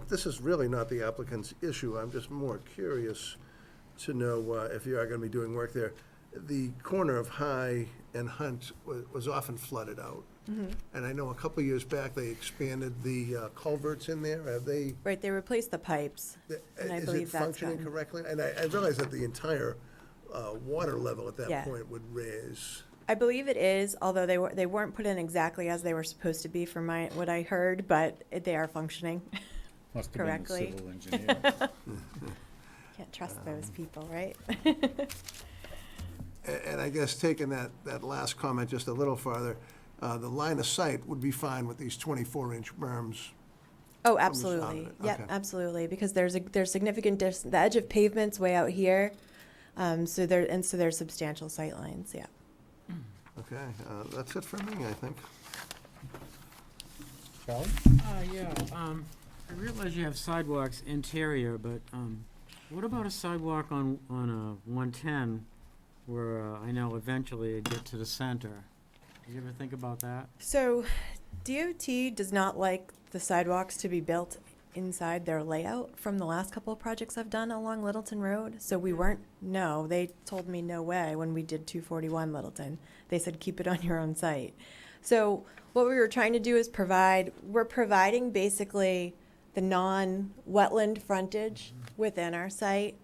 this is really not the applicant's issue, I'm just more curious to know if you are gonna be doing work there. The corner of High and Hunt was often flooded out. And I know a couple of years back, they expanded the culverts in there, have they? Right, they replaced the pipes, and I Is it believe that's functioning gotten. correctly? And I realize that the entire water level at that Yeah. point would raise. I believe it is, although they weren't put in exactly as they were supposed to be from what I heard, but they are functioning. Must have been the Correctly. civil engineer. Can't trust those people, right? And I guess taking that last comment just a little farther, the line of sight would be fine with these 24-inch berms. Oh, the sound absolutely. of it, Yep, okay. absolutely, because there's significant the edge of pavement's way out here, so there's substantial sight lines, yeah. Okay, that's it for me, I think. Charlie? Yeah, I realize you have sidewalks interior, but, what about a sidewalk on 110 where, I know eventually it'd get to the center? Do you ever think about that? So DOT does not like the sidewalks to be built inside their layout from the last couple of projects I've done along Littleton Road. So they told me no way when we did 241 Littleton. They said, keep it on your own site. So what we were trying to do is we're providing basically the non-wetland frontage within our site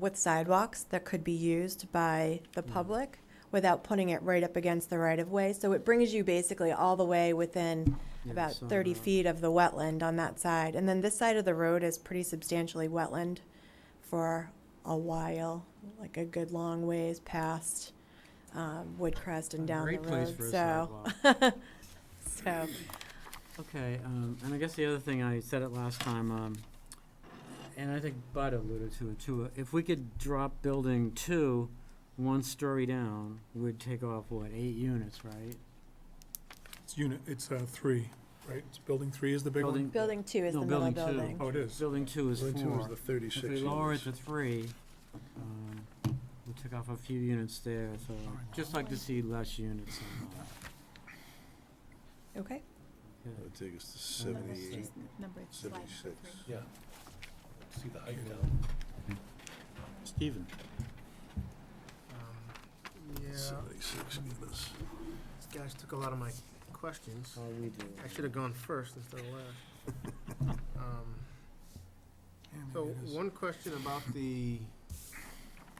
with sidewalks that could be used by the public without putting it right up against the right-of-way. So it brings you basically all the way within about 30 feet of the wetland on that side. And then this side of the road is pretty substantially wetland for a while, like a good long ways past Woodcrest and down the Great place road. for a So, sidewalk. so Okay, and I guess the other thing, I said it last time, and I think Bud alluded to it too, if we could drop building 2 1 story down, we'd take off, 8 units, right? It's 3, right? It's building 3 is the big one? building 2 is No, the middle building two. building. Oh, it is. Building 2 is 4. Building two is the 36 If we lower it units. to 3, we took off a few units there, so I'd just like to see less units. Okay. That would take us to That's 78, just number slide number 76. three. Yeah. See the height down. Stephen? Yeah, 76 units. these guys took a lot of my questions. Oh, we do. I should have gone first instead of last. Yeah, So, maybe it is. one question about the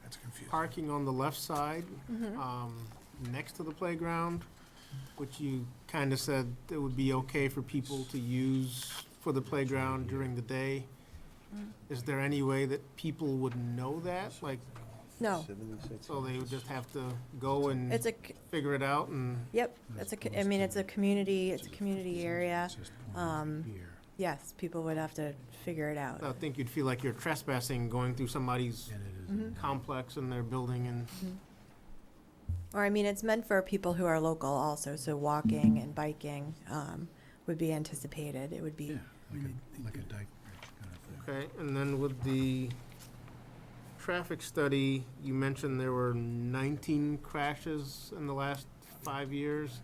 That's confusing. parking on the left side, Mhm. next to the playground, which you kind of said it would be okay for people to use for the playground during the day. Is there any way that people would know that? Like, No, 76 so they would units. just have to go and it's figure it out and, yep, it's a community area. Yes, people would have to figure it out. I think you'd feel like you're trespassing going through somebody's Mhm. complex and their building and, Or, I mean, it's meant for people who are local also, so walking and biking would be anticipated. It would be, Like a dike bridge kind of thing. okay, and then with the traffic study, you mentioned there were 19 crashes in the last 5 years,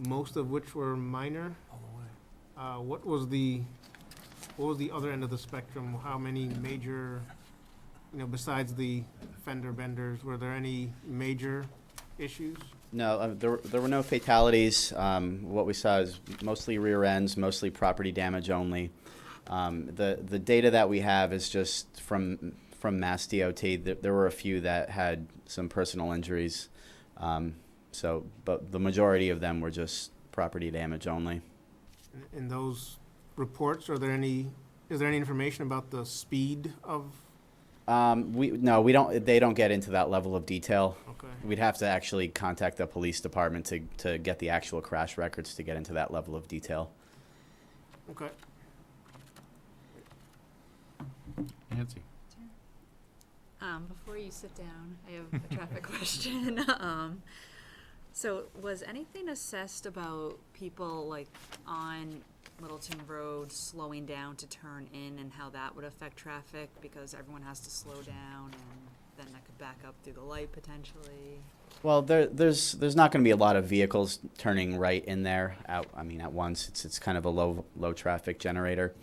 most of which were minor. What was the other end of the spectrum? How many major, besides the fender benders, were there any major issues? No, there were no fatalities. What we saw is mostly rear ends, mostly property damage only. The data that we have is just from Mass DOT. There were a few that had some personal injuries. But the majority of them were just property damage only. In those reports, is there any information about the speed of, We don't. They don't get into that level of detail. okay, We'd have to actually contact the police department to get the actual crash records to get into that level of detail. okay. Nancy? Before you sit down, I have a traffic question. So was anything assessed about people like on Littleton Road slowing down to turn in and how that would affect traffic because everyone has to slow down and then that could back up through the light potentially? Well, there's not going to be a lot of vehicles turning right in there at once. It's kind of a low traffic generator.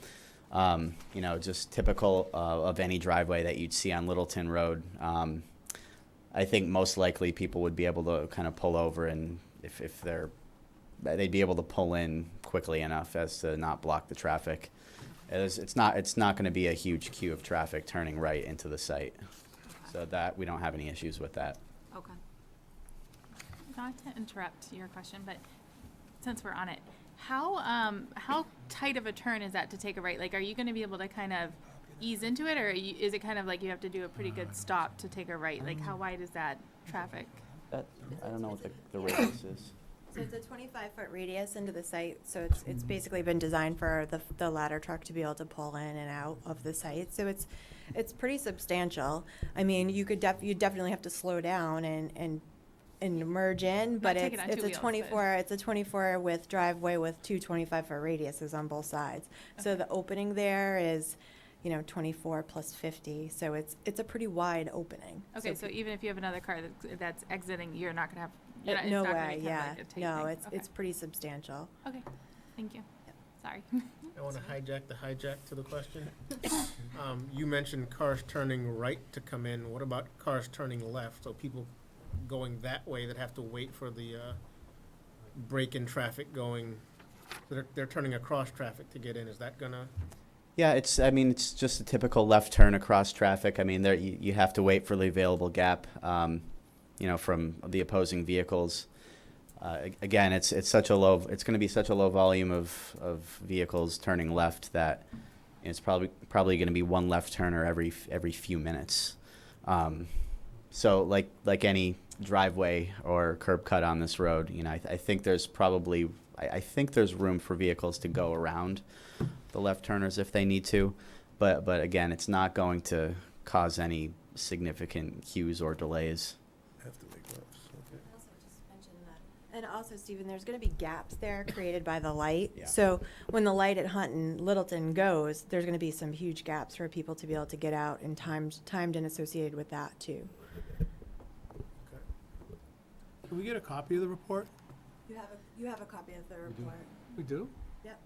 Just typical of any driveway that you'd see on Littleton Road. I think most likely people would be able to kind of pull over, and if they'd be able to pull in quickly enough as to not block the traffic. It's not going to be a huge queue of traffic turning right into the site, Okay. so that we don't have any issues with that. Okay. not to interrupt your question, but since we're on it, how tight of a turn is that to take a right? Like, are you going to be able to kind of ease into it, or is it kind of like you have to do a pretty good stop to take a right? Like, how wide is that traffic? That, I don't know what the radius is. So it's a 25-foot radius into the site, so it's basically been designed for the ladder truck to be able to pull in and out of the site. So it's pretty substantial. I mean, you definitely have to slow down and merge in, but take it on two it's a wheels, 24 it's a 24 with driveway with two 25-foot radiuses on both sides. So the opening there is, 24 plus 50. So it's a pretty wide opening. Okay, so even if you have another car that's exiting, you're not going to have. No it's not gonna way, be kind of yeah. like a tight No, thing. it's pretty substantial. Okay, thank you. Sorry. I want to hijack to the question. You mentioned cars turning right to come in. What about cars turning left? So people going that way that have to wait for the break-in traffic going, they're turning across traffic to get in. Is that gonna? Yeah, it's just a typical left turn across traffic. I mean, there you have to wait for the available gap, from the opposing vehicles. Again, it's going to be such a low volume of vehicles turning left that it's probably going to be one left turner every few minutes. So like any driveway or curb cut on this road, I think there's room for vehicles to go around the left turners if they need to, but again, it's not going to cause any significant queues or delays. Have to make lefts, okay. Also just mention that. And also, Stephen, there's going to be gaps there created by the light. Yeah. So when the light at Hunt and Littleton goes, there's going to be some huge gaps for people to be able to get out, and timed and associated with that too. Can we get a copy of the report? You have a copy of the report. We do? Yep.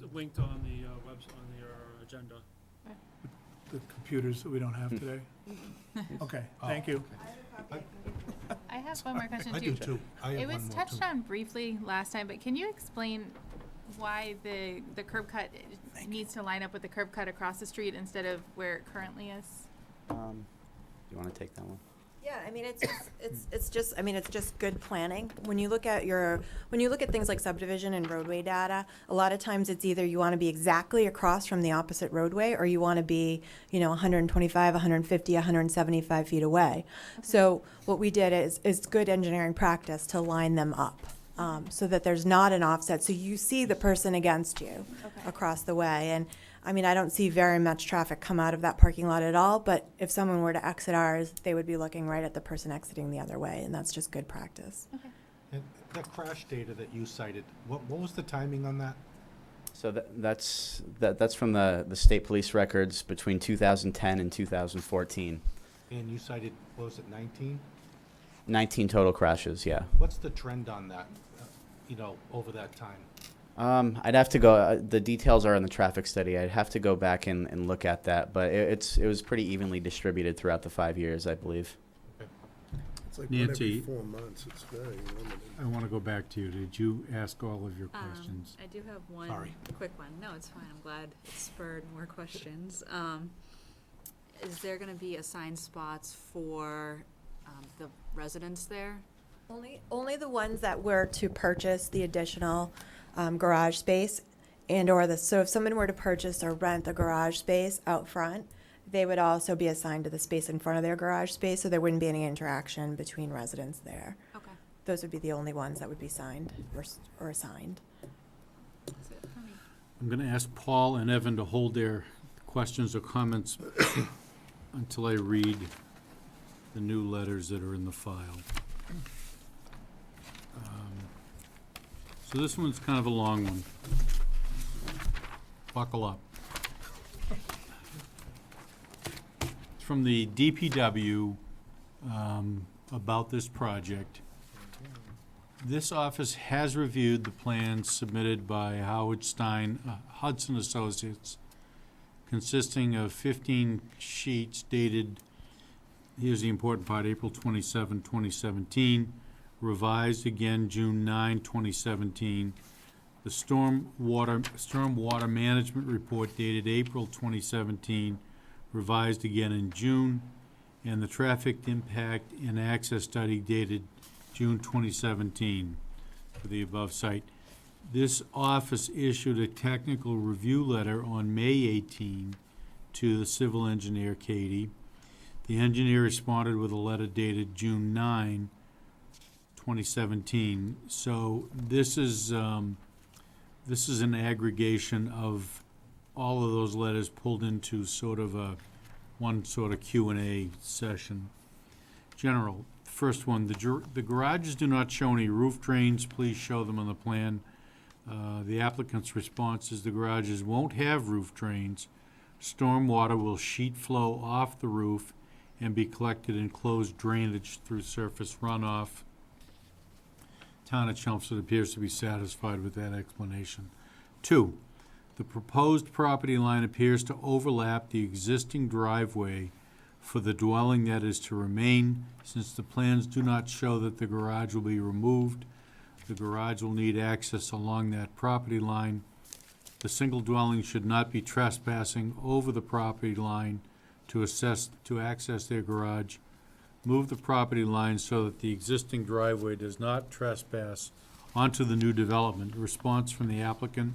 It's linked on the website, on your agenda. The computers that we don't have today? Okay, thank you. I have one more question I too. do too. I have It one was more, touched too. on briefly last time, but can you explain why the curb cut needs to line up with the curb cut across the street instead of where it currently is? Do you want to take that one? Yeah, I mean, it's just good planning. When you look at things like subdivision and roadway data, a lot of times it's either you want to be exactly across from the opposite roadway, or you want to be, 125, 150, 175 feet away. So what we did is good engineering practice to line them up, so that there's not an offset. So you see the person against you across the way. And I mean, I don't see very much traffic come out of that parking lot at all, but if someone were to exit ours, they would be looking right at the person exiting the other way, and that's just good practice. And that crash data that you cited, what was the timing on that? So that's from the state police records between 2010 and 2014. And you cited, what was it, 19? 19 total crashes, yeah. What's the trend on that, over that time? I'd have to go, the details are in the traffic study. I'd have to go back and look at that, but it was pretty evenly distributed throughout the 5 years, I believe. It's like one every Nancy. 4 months, it's very limited. I want to go back to you. Did you ask all of your questions? I do have one Sorry. quick one. No, it's fine. I'm glad it spurred more questions. Is there going to be assigned spots for the residents there? Only the ones that were to purchase the additional garage space, so if someone were to purchase or rent the garage space out front, they would also be assigned to the space in front of their garage space, so there wouldn't be any interaction between residents there. Okay. Those would be the only ones that would be signed or assigned. That's it for me. I'm going to ask Paul and Evan to hold their questions or comments until I read the new letters that are in the file. So this one's kind of a long one. Buckle up. It's from the DPW about this project. This office has reviewed the plans submitted by Howard Stein, Hudson Associates, consisting of 15 sheets dated, here's the important part, April 27, 2017, revised again June 9, 2017. The stormwater management report dated April 2017, revised again in June, and the traffic impact and access study dated June 2017, for the above site. This office issued a technical review letter on May 18 to the civil engineer, Katie. The engineer responded with a letter dated June 9, 2017. So this is an aggregation of all of those letters pulled into sort of one sort of Q&A session. General, first one, the garages do not show any roof drains. Please show them on the plan. The applicant's response is the garages won't have roof drains. Stormwater will sheet flow off the roof and be collected in closed drainage through surface runoff. Town of Chelmsford appears to be satisfied with that explanation. 2, the proposed property line appears to overlap the existing driveway for the dwelling that is to remain. Since the plans do not show that the garage will be removed, the garage will need access along that property line. The single dwelling should not be trespassing over the property line to access their garage. Move the property line so that the existing driveway does not trespass onto the new development. Response from the applicant: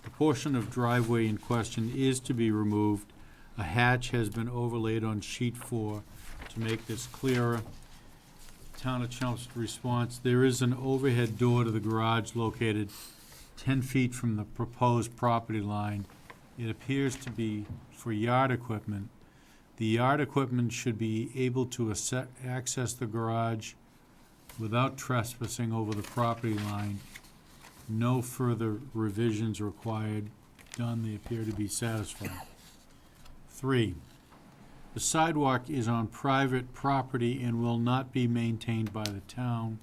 the portion of driveway in question is to be removed. A hatch has been overlaid on sheet 4 to make this clearer. Town of Chelmsford response: there is an overhead door to the garage located 10 feet from the proposed property line. It appears to be for yard equipment. The yard equipment should be able to access the garage without trespassing over the property line. No further revisions required. Done. They appear to be satisfied. 3, the sidewalk is on private property and will not be maintained by the town.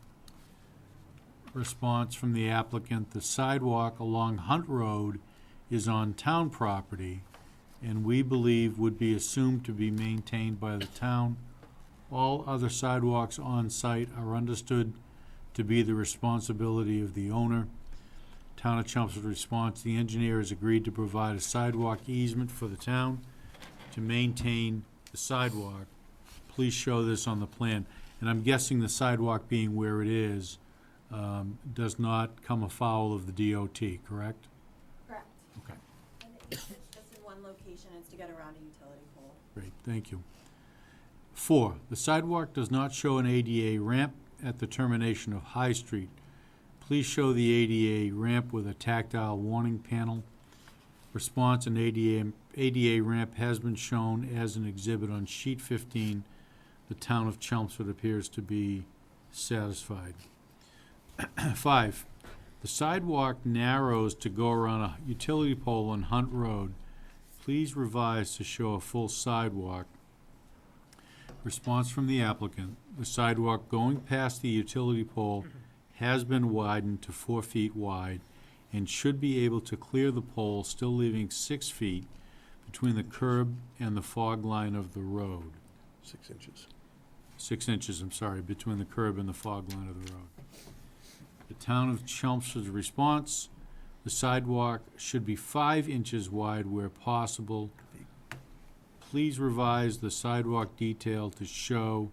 Response from the applicant: the sidewalk along Hunt Road is on town property and we believe would be assumed to be maintained by the town. All other sidewalks on site are understood to be the responsibility of the owner. Town of Chelmsford response: the engineer has agreed to provide a sidewalk easement for the town to maintain the sidewalk. Please show this on the plan. And I'm guessing the sidewalk being where it is does not come afoul of the DOT, correct? Correct. Okay, And it's just in one location, it's to get around a utility pole. great, thank you. 4, the sidewalk does not show an ADA ramp at the termination of High Street. Please show the ADA ramp with a tactile warning panel. Response: an ADA ramp has been shown as an exhibit on sheet 15. The town of Chelmsford appears to be satisfied. 5, the sidewalk narrows to go around a utility pole on Hunt Road. Please revise to show a full sidewalk. Response from the applicant: the sidewalk going past the utility pole has been widened to 4 feet wide and should be able to clear the pole, still leaving 6 feet between the curb and the fog line of the road. 6 inches. 6 inches, I'm sorry, between the curb and the fog line of the road. The town of Chelmsford's response: the sidewalk should be 5 inches wide where possible. Please revise the sidewalk detail to show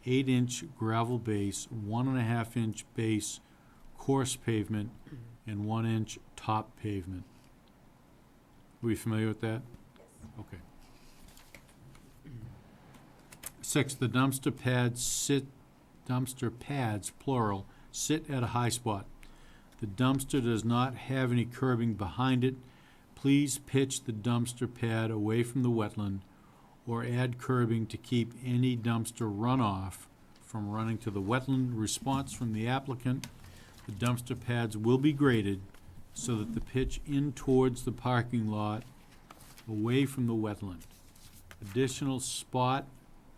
8-inch gravel base, 1.5-inch base coarse pavement, and 1-inch top pavement. Are we familiar with that? Yes. Okay. 6, the dumpster pads, plural, sit at a high spot. The dumpster does not have any curbing behind it. Please pitch the dumpster pad away from the wetland or add curbing to keep any dumpster runoff from running to the wetland. Response from the applicant: the dumpster pads will be graded so that the pitch in towards the parking lot away from the wetland. Additional spot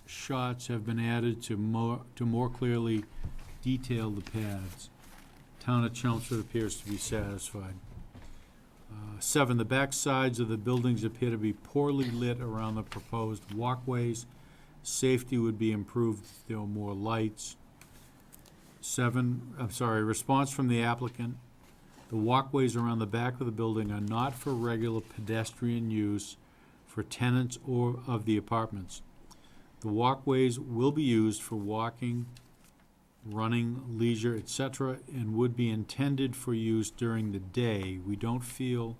shots have been added to more clearly detail the pads. Town of Chelmsford appears to be satisfied. 7, the back sides of the buildings appear to be poorly lit around the proposed walkways. Safety would be improved if there were more lights. Response from the applicant: the walkways around the back of the building are not for regular pedestrian use for tenants or of the apartments. The walkways will be used for walking running, leisure, etc., and would be intended for use during the day. We don't feel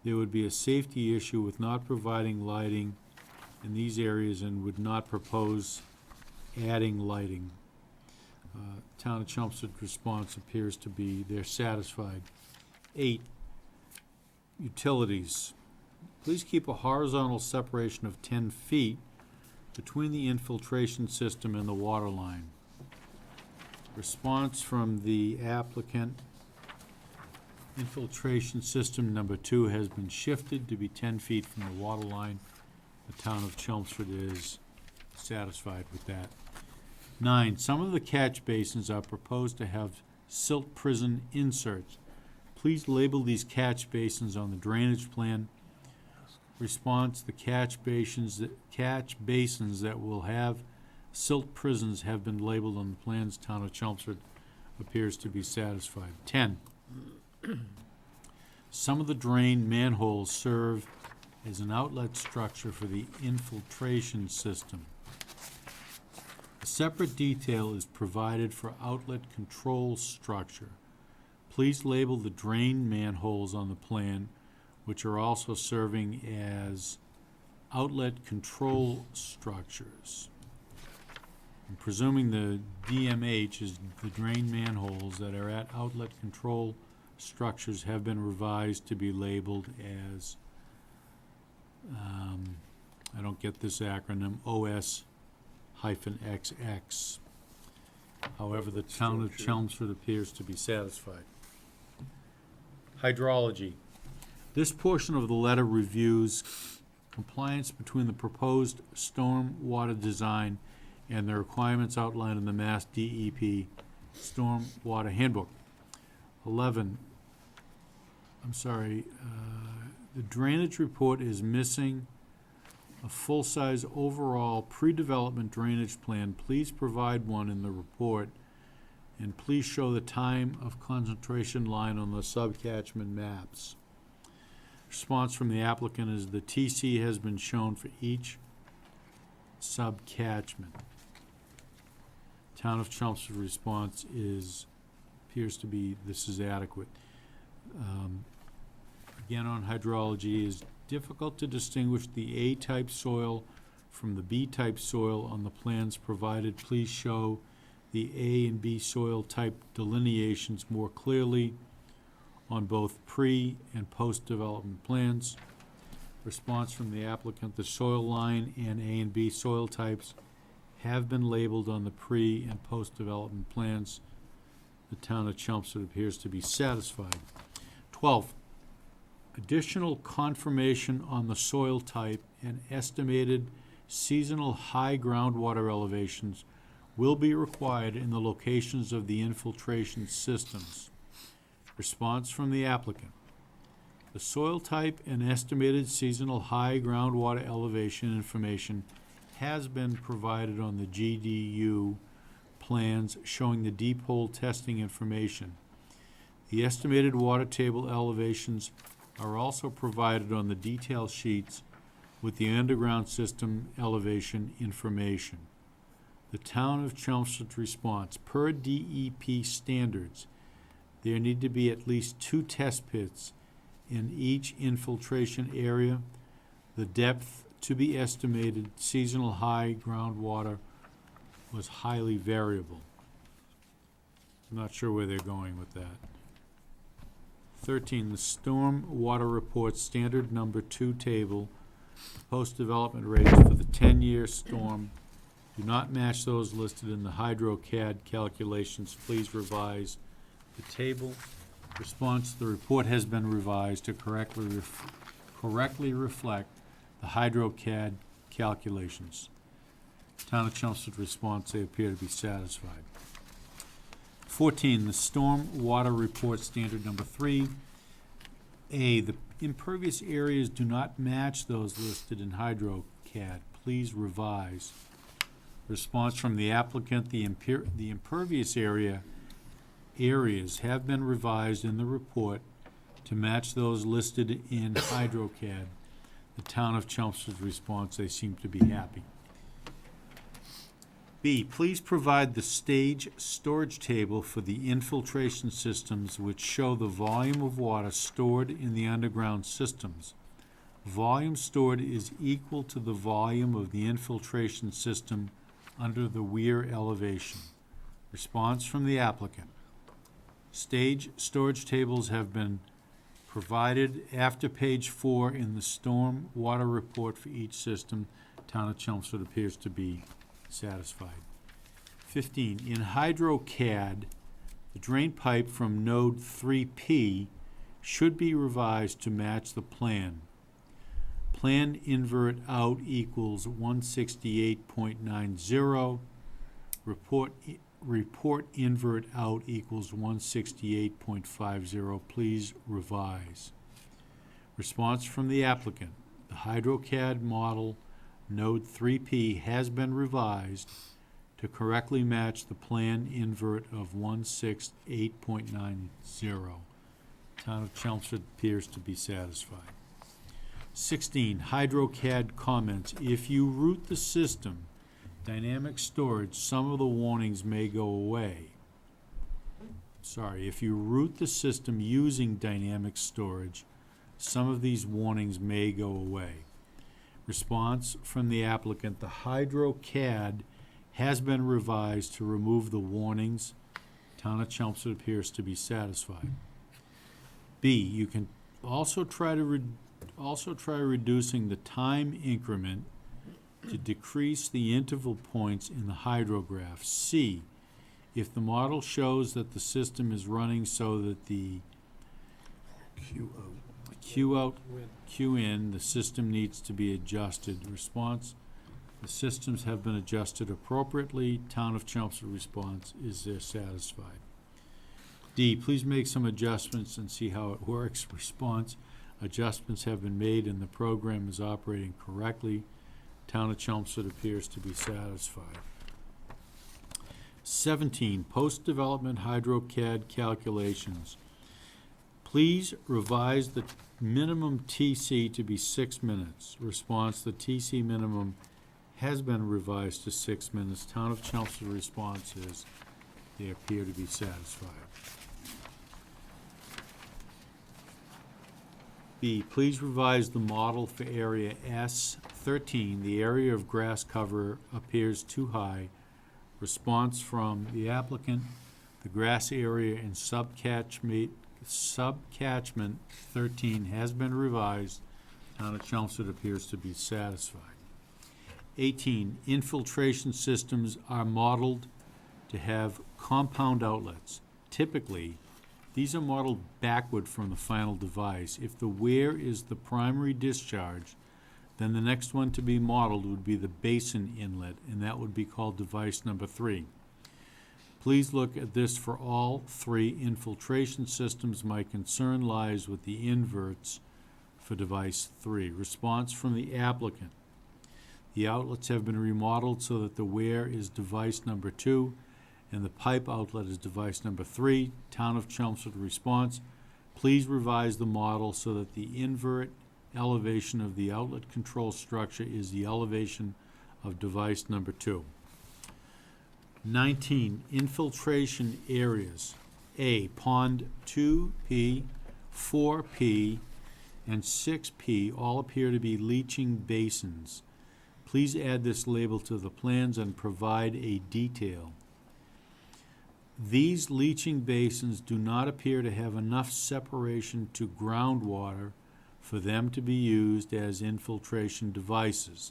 there would be a safety issue with not providing lighting in these areas and would not propose adding lighting. Town of Chelmsford's response appears to be they're satisfied. 8, utilities. Please keep a horizontal separation of 10 feet between the infiltration system and the water line. Response from the applicant, infiltration system number 2 has been shifted to be 10 feet from the water line. The town of Chelmsford is satisfied with that. 9, some of the catch basins are proposed to have silt prison inserts. Please label these catch basins on the drainage plan. Response, the catch basins that will have silt prisons have been labeled on the plans. Town of Chelmsford appears to be satisfied. 10, some of the drain manholes serve as an outlet structure for the infiltration system. A separate detail is provided for outlet control structure. Please label the drain manholes on the plan, which are also serving as outlet control structures. I'm presuming the DMH is the drain manholes that are at outlet control structures have been revised to be labeled as, I don't get this acronym, OS-XX. However, the town of Chelmsford appears to be satisfied. Hydrology. This portion of the letter reviews compliance between the proposed storm water design and the requirements outlined in the Mass DEP Storm Water Handbook. 11, the drainage report is missing a full-size overall pre-development drainage plan. Please provide one in the report, and please show the time of concentration line on the subcatchment maps. Response from the applicant is the TC has been shown for each subcatchment. Town of Chelmsford response appears to be this is adequate. Again, on hydrology, it is difficult to distinguish the A-type soil from the B-type soil on the plans provided. Please show the A and B soil type delineations more clearly on both pre- and post-development plans. Response from the applicant, the soil line and A and B soil types have been labeled on the pre- and post-development plans. The town of Chelmsford appears to be satisfied. 12, additional confirmation on the soil type and estimated seasonal high groundwater elevations will be required in the locations of the infiltration systems. Response from the applicant. The soil type and estimated seasonal high groundwater elevation information has been provided on the GDU plans showing the deep hole testing information. The estimated water table elevations are also provided on the detail sheets with the underground system elevation information. The town of Chelmsford's response, per DEP standards, there need to be at least 2 test pits in each infiltration area. The depth to be estimated seasonal high groundwater was highly variable. I'm not sure where they're going with that. 13, the storm water report standard number 2 table, post-development rates for the 10-year storm do not match those listed in the HydroCAD calculations. Please revise the table. Response, the report has been revised to correctly reflect the HydroCAD calculations. Town of Chelmsford response, they appear to be satisfied. 14, the storm water report standard number 3. A, the impervious areas do not match those listed in HydroCAD. Please revise. Response from the applicant, the impervious areas have been revised in the report to match those listed in HydroCAD. The town of Chelmsford's response, they seem to be happy. B, please provide the stage storage table for the infiltration systems which show the volume of water stored in the underground systems. Volume stored is equal to the volume of the infiltration system under the weir elevation. Response from the applicant. Stage storage tables have been provided after page 4 in the storm water report for each system. Town of Chelmsford appears to be satisfied. 15, in HydroCAD, the drain pipe from node 3P should be revised to match the plan. Plan invert out equals 168.90. Report invert out equals 168.50. Please revise. Response from the applicant. The HydroCAD model node 3P has been revised to correctly match the plan invert of 168.90. Town of Chelmsford appears to be satisfied. 16, HydroCAD comments. If you route the system, dynamic storage, some of the warnings may go away. If you route the system using dynamic storage, some of these warnings may go away. Response from the applicant. The HydroCAD has been revised to remove the warnings. Town of Chelmsford appears to be satisfied. B, you can also try reducing the time increment to decrease the interval points in the hydrograph. C, if the model shows that the system is running so that the Q out, Q in, the system needs to be adjusted. Response, the systems have been adjusted appropriately. Town of Chelmsford response is they're satisfied. D, please make some adjustments and see how it works. Response, adjustments have been made and the program is operating correctly. Town of Chelmsford appears to be satisfied. 17, post-development HydroCAD calculations. Please revise the minimum TC to be 6 minutes. Response, the TC minimum has been revised to 6 minutes. Town of Chelmsford response is they appear to be satisfied. B, please revise the model for area S13. The area of grass cover appears too high. Response from the applicant, the grass area in subcatchment 13 has been revised. Town of Chelmsford appears to be satisfied. 18, infiltration systems are modeled to have compound outlets. Typically, these are modeled backward from the final device. If the weir is the primary discharge, then the next one to be modeled would be the basin inlet, and that would be called device number 3. Please look at this for all 3 infiltration systems. My concern lies with the inverts for device 3. Response from the applicant. The outlets have been remodeled so that the weir is device number 2 and the pipe outlet is device number 3. Town of Chelmsford response. Please revise the model so that the invert elevation of the outlet control structure is the elevation of device number 2. 19, infiltration areas. A, pond 2P, 4P, and 6P all appear to be leaching basins. Please add this label to the plans and provide a detail. These leaching basins do not appear to have enough separation to groundwater for them to be used as infiltration devices.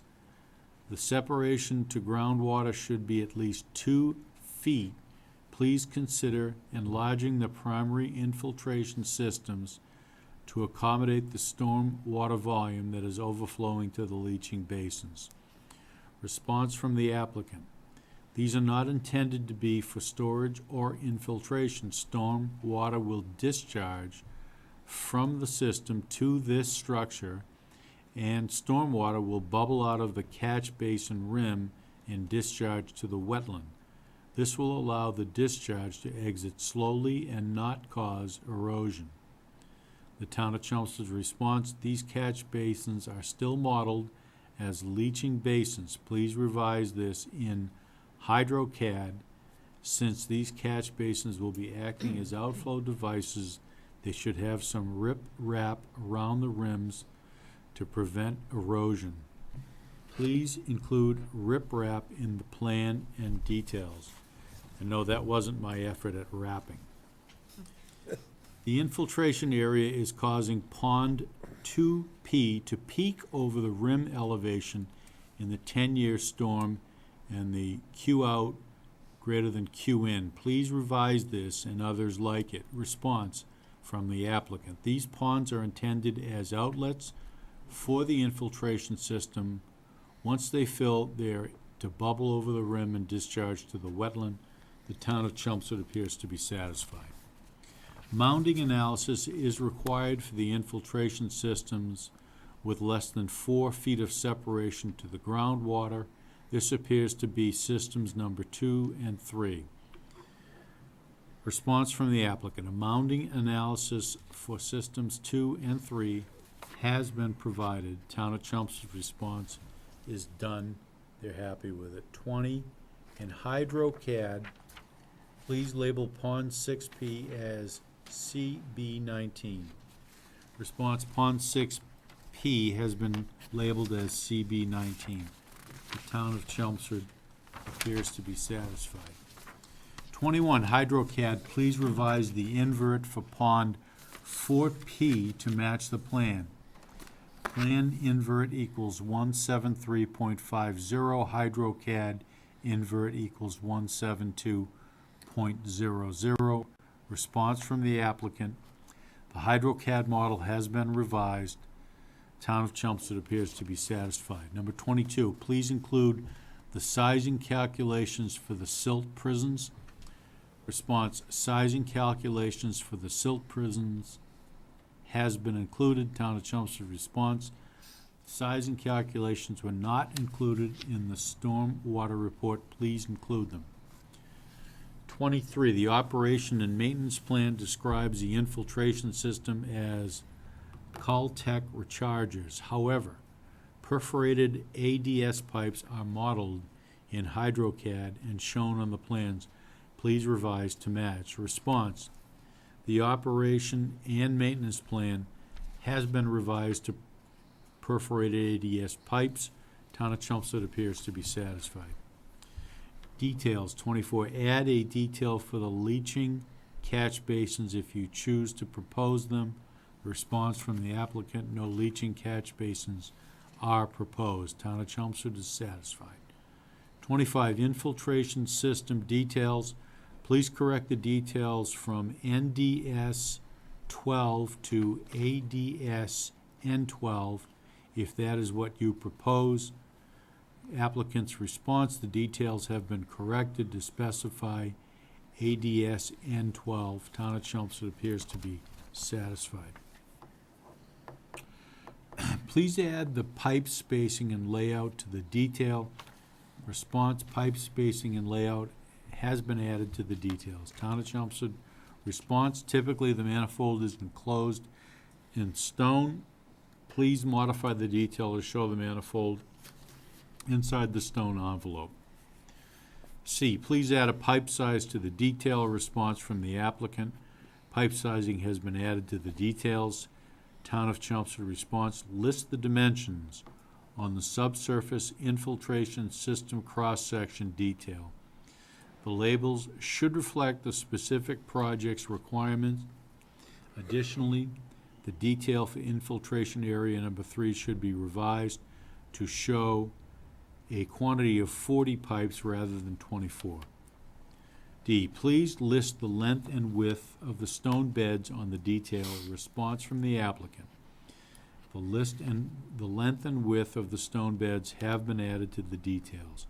The separation to groundwater should be at least 2 feet. Please consider enlarging the primary infiltration systems to accommodate the storm water volume that is overflowing to the leaching basins. Response from the applicant. These are not intended to be for storage or infiltration. Storm water will discharge from the system to this structure, and stormwater will bubble out of the catch basin rim and discharge to the wetland. This will allow the discharge to exit slowly and not cause erosion. The Town of Chelmsford's response, these catch basins are still modeled as leaching basins. Please revise this in HydroCAD. Since these catch basins will be acting as outflow devices, they should have some rip wrap around the rims to prevent erosion. Please include rip wrap in the plan and details. And no, that wasn't my effort at wrapping. The infiltration area is causing pond 2P to peak over the rim elevation in the 10-year storm and the Q out greater than Q in. Please revise this and others like it. Response from the applicant. These ponds are intended as outlets for the infiltration system. Once they fill, they're to bubble over the rim and discharge to the wetland. The town of Chelmsford appears to be satisfied. Mounding analysis is required for the infiltration systems with less than 4 feet of separation to the groundwater. This appears to be systems number 2 and 3. Response from the applicant. A mounding analysis for systems 2 and 3 has been provided. Town of Chelmsford's response is done. They're happy with it. 20, in HydroCAD, please label pond 6P as CB19. Response, pond 6P has been labeled as CB19. The town of Chelmsford appears to be satisfied. 21, HydroCAD, please revise the invert for pond 4P to match the plan. Plan invert equals 173.50, HydroCAD invert equals 172.00. Response from the applicant. The HydroCAD model has been revised. Town of Chelmsford appears to be satisfied. Number 22, please include the sizing calculations for the silt prisons. Response, sizing calculations for the silt prisons has been included. Town of Chelmsford response, sizing calculations were not included in the storm water report. Please include them. 23, the operation and maintenance plan describes the infiltration system as Caltech rechargers. However, perforated ADS pipes are modeled in HydroCAD and shown on the plans. Please revise to match. Response, the operation and maintenance plan has been revised to perforated ADS pipes. Town of Chelmsford appears to be satisfied. Details, 24, add a detail for the leaching catch basins if you choose to propose them. Response from the applicant, no leaching catch basins are proposed. Town of Chelmsford is satisfied. 25, infiltration system details. Please correct the details from NDS 12 to ADS N12 if that is what you propose. Applicant's response, the details have been corrected to specify ADS N12. Town of Chelmsford appears to be satisfied. Please add the pipe spacing and layout to the detail. Response, pipe spacing and layout has been added to the details. Town of Chelmsford response, typically the manifold is enclosed in stone. Please modify the detail to show the manifold inside the stone envelope. C, please add a pipe size to the detail. Response from the applicant. Pipe sizing has been added to the details. Town of Chelmsford response, list the dimensions on the subsurface infiltration system cross-section detail. The labels should reflect the specific project's requirements. Additionally, the detail for infiltration area number 3 should be revised to show a quantity of 40 pipes rather than 24. D, please list the length and width of the stone beds on the detail. Response from the applicant. The list and the length and width of the stone beds have been added to the details.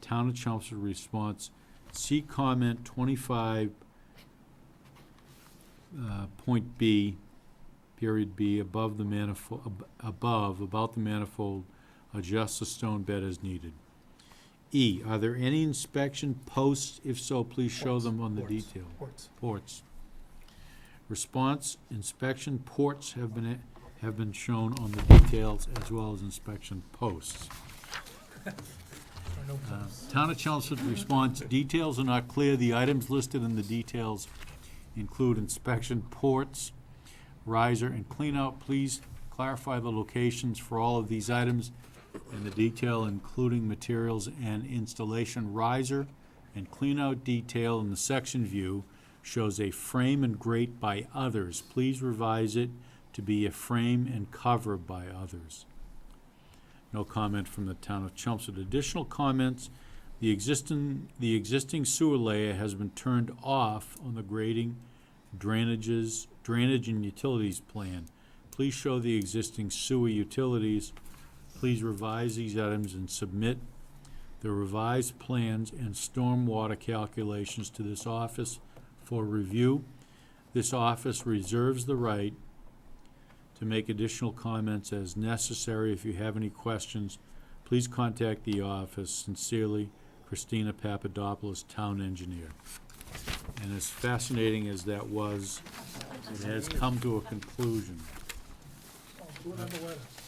Town of Chelmsford response, see comment 25 point B, period B, above the manifold, about the manifold, adjust the stone bed as needed. E, are there any inspection posts? If so, please show them on the detail. Ports. Response, inspection ports have been shown on the details as well as inspection posts. Town of Chelmsford response, details are not clear. The items listed in the details include inspection ports, riser, and cleanout. Please clarify the locations for all of these items in the detail, including materials and installation. Riser and cleanout detail in the section view shows a frame and grate by others. Please revise it to be a frame and cover by others. No comment from the Town of Chelmsford. Additional comments, the existing sewer layer has been turned off on the grading, drainage and utilities plan. Please show the existing sewer utilities. Please revise these items and submit the revised plans and stormwater calculations to this office for review. This office reserves the right to make additional comments as necessary. If you have any questions, please contact the office. Sincerely, Christina Papadopoulos, Town Engineer. And as fascinating as that was, it has come to a conclusion.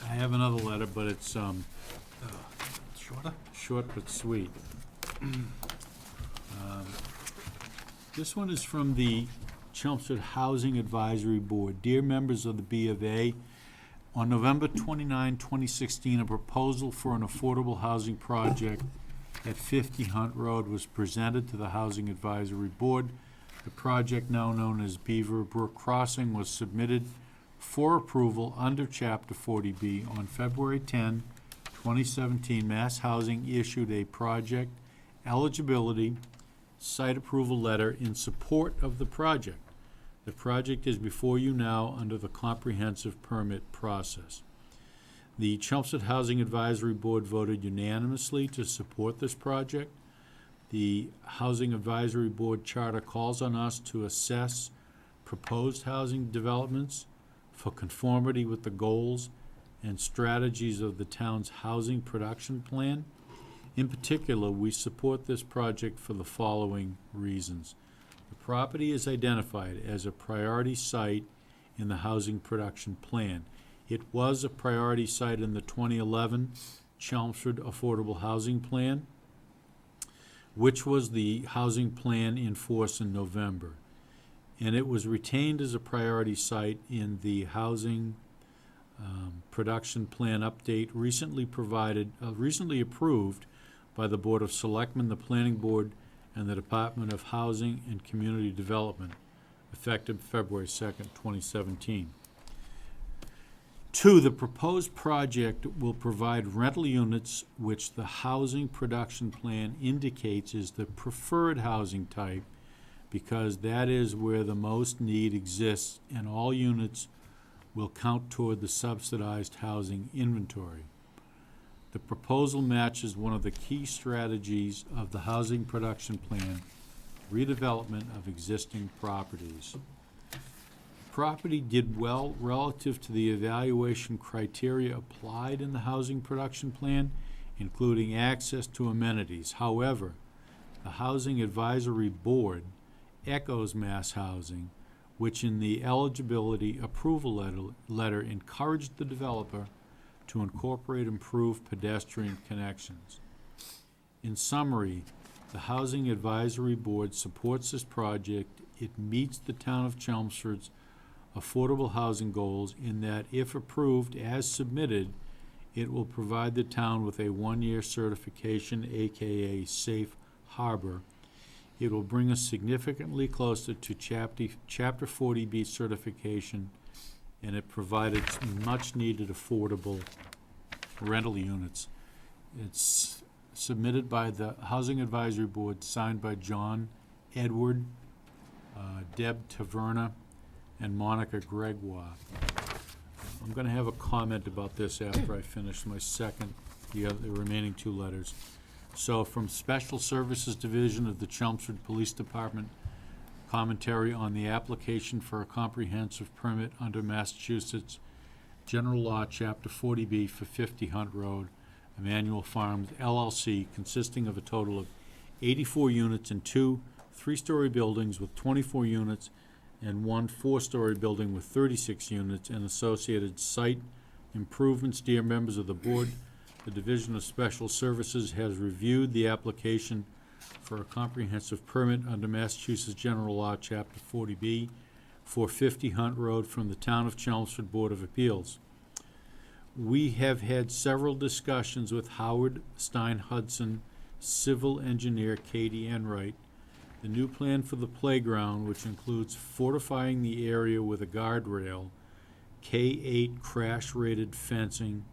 I have another letter, but it's Shorter? short but sweet. This one is from the Chelmsford Housing Advisory Board. Dear members of the B of A, on November 29, 2016, a proposal for an affordable housing project at 50 Hunt Road was presented to the Housing Advisory Board. The project, now known as Beaver Brook Crossing, was submitted for approval under Chapter 40B. On February 10, 2017, Mass Housing issued a project eligibility site approval letter in support of the project. The project is before you now under the comprehensive permit process. The Chelmsford Housing Advisory Board voted unanimously to support this project. The Housing Advisory Board charter calls on us to assess proposed housing developments for conformity with the goals and strategies of the town's housing production plan. In particular, we support this project for the following reasons. The property is identified as a priority site in the housing production plan. It was a priority site in the 2011 Chelmsford Affordable Housing Plan, which was the housing plan in force in November. And it was retained as a priority site in the housing production plan update recently approved by the Board of Selectmen, the Planning Board, and the Department of Housing and Community Development, effective February 2nd, 2017. 2, the proposed project will provide rental units which the housing production plan indicates is the preferred housing type because that is where the most need exists, and all units will count toward the subsidized housing inventory. The proposal matches one of the key strategies of the housing production plan, redevelopment of existing properties. The property did well relative to the evaluation criteria applied in the housing production plan, including access to amenities. However, the Housing Advisory Board echoes Mass Housing, which in the eligibility approval letter encouraged the developer to incorporate improved pedestrian connections. In summary, the Housing Advisory Board supports this project. It meets the Town of Chelmsford's affordable housing goals in that, if approved as submitted, it will provide the town with a 1-year certification, aka safe harbor. It will bring us significantly closer to Chapter 40B certification, and it provided much-needed affordable rental units. It's submitted by the Housing Advisory Board, signed by John Edward, Deb Taverna, and Monica Gregoire. I'm going to have a comment about this after I finish the remaining 2 letters. So, from Special Services Division of the Chelmsford Police Department, commentary on the application for a comprehensive permit under Massachusetts General Law, Chapter 40B for 50 Hunt Road, Emmanuel Farms LLC, consisting of a total of 84 units and 2 3-story buildings with 24 units and 1 4-story building with 36 units and associated site improvements. Dear members of the board, The Division of Special Services has reviewed the application for a comprehensive permit under Massachusetts General Law, Chapter 40B, for 50 Hunt Road from the Town of Chelmsford Board of Appeals. We have had several discussions with Howard Stein Hudson, civil engineer Katie Enright. The new plan for the playground, which includes fortifying the area with a guardrail, K-8 crash-rated fencing,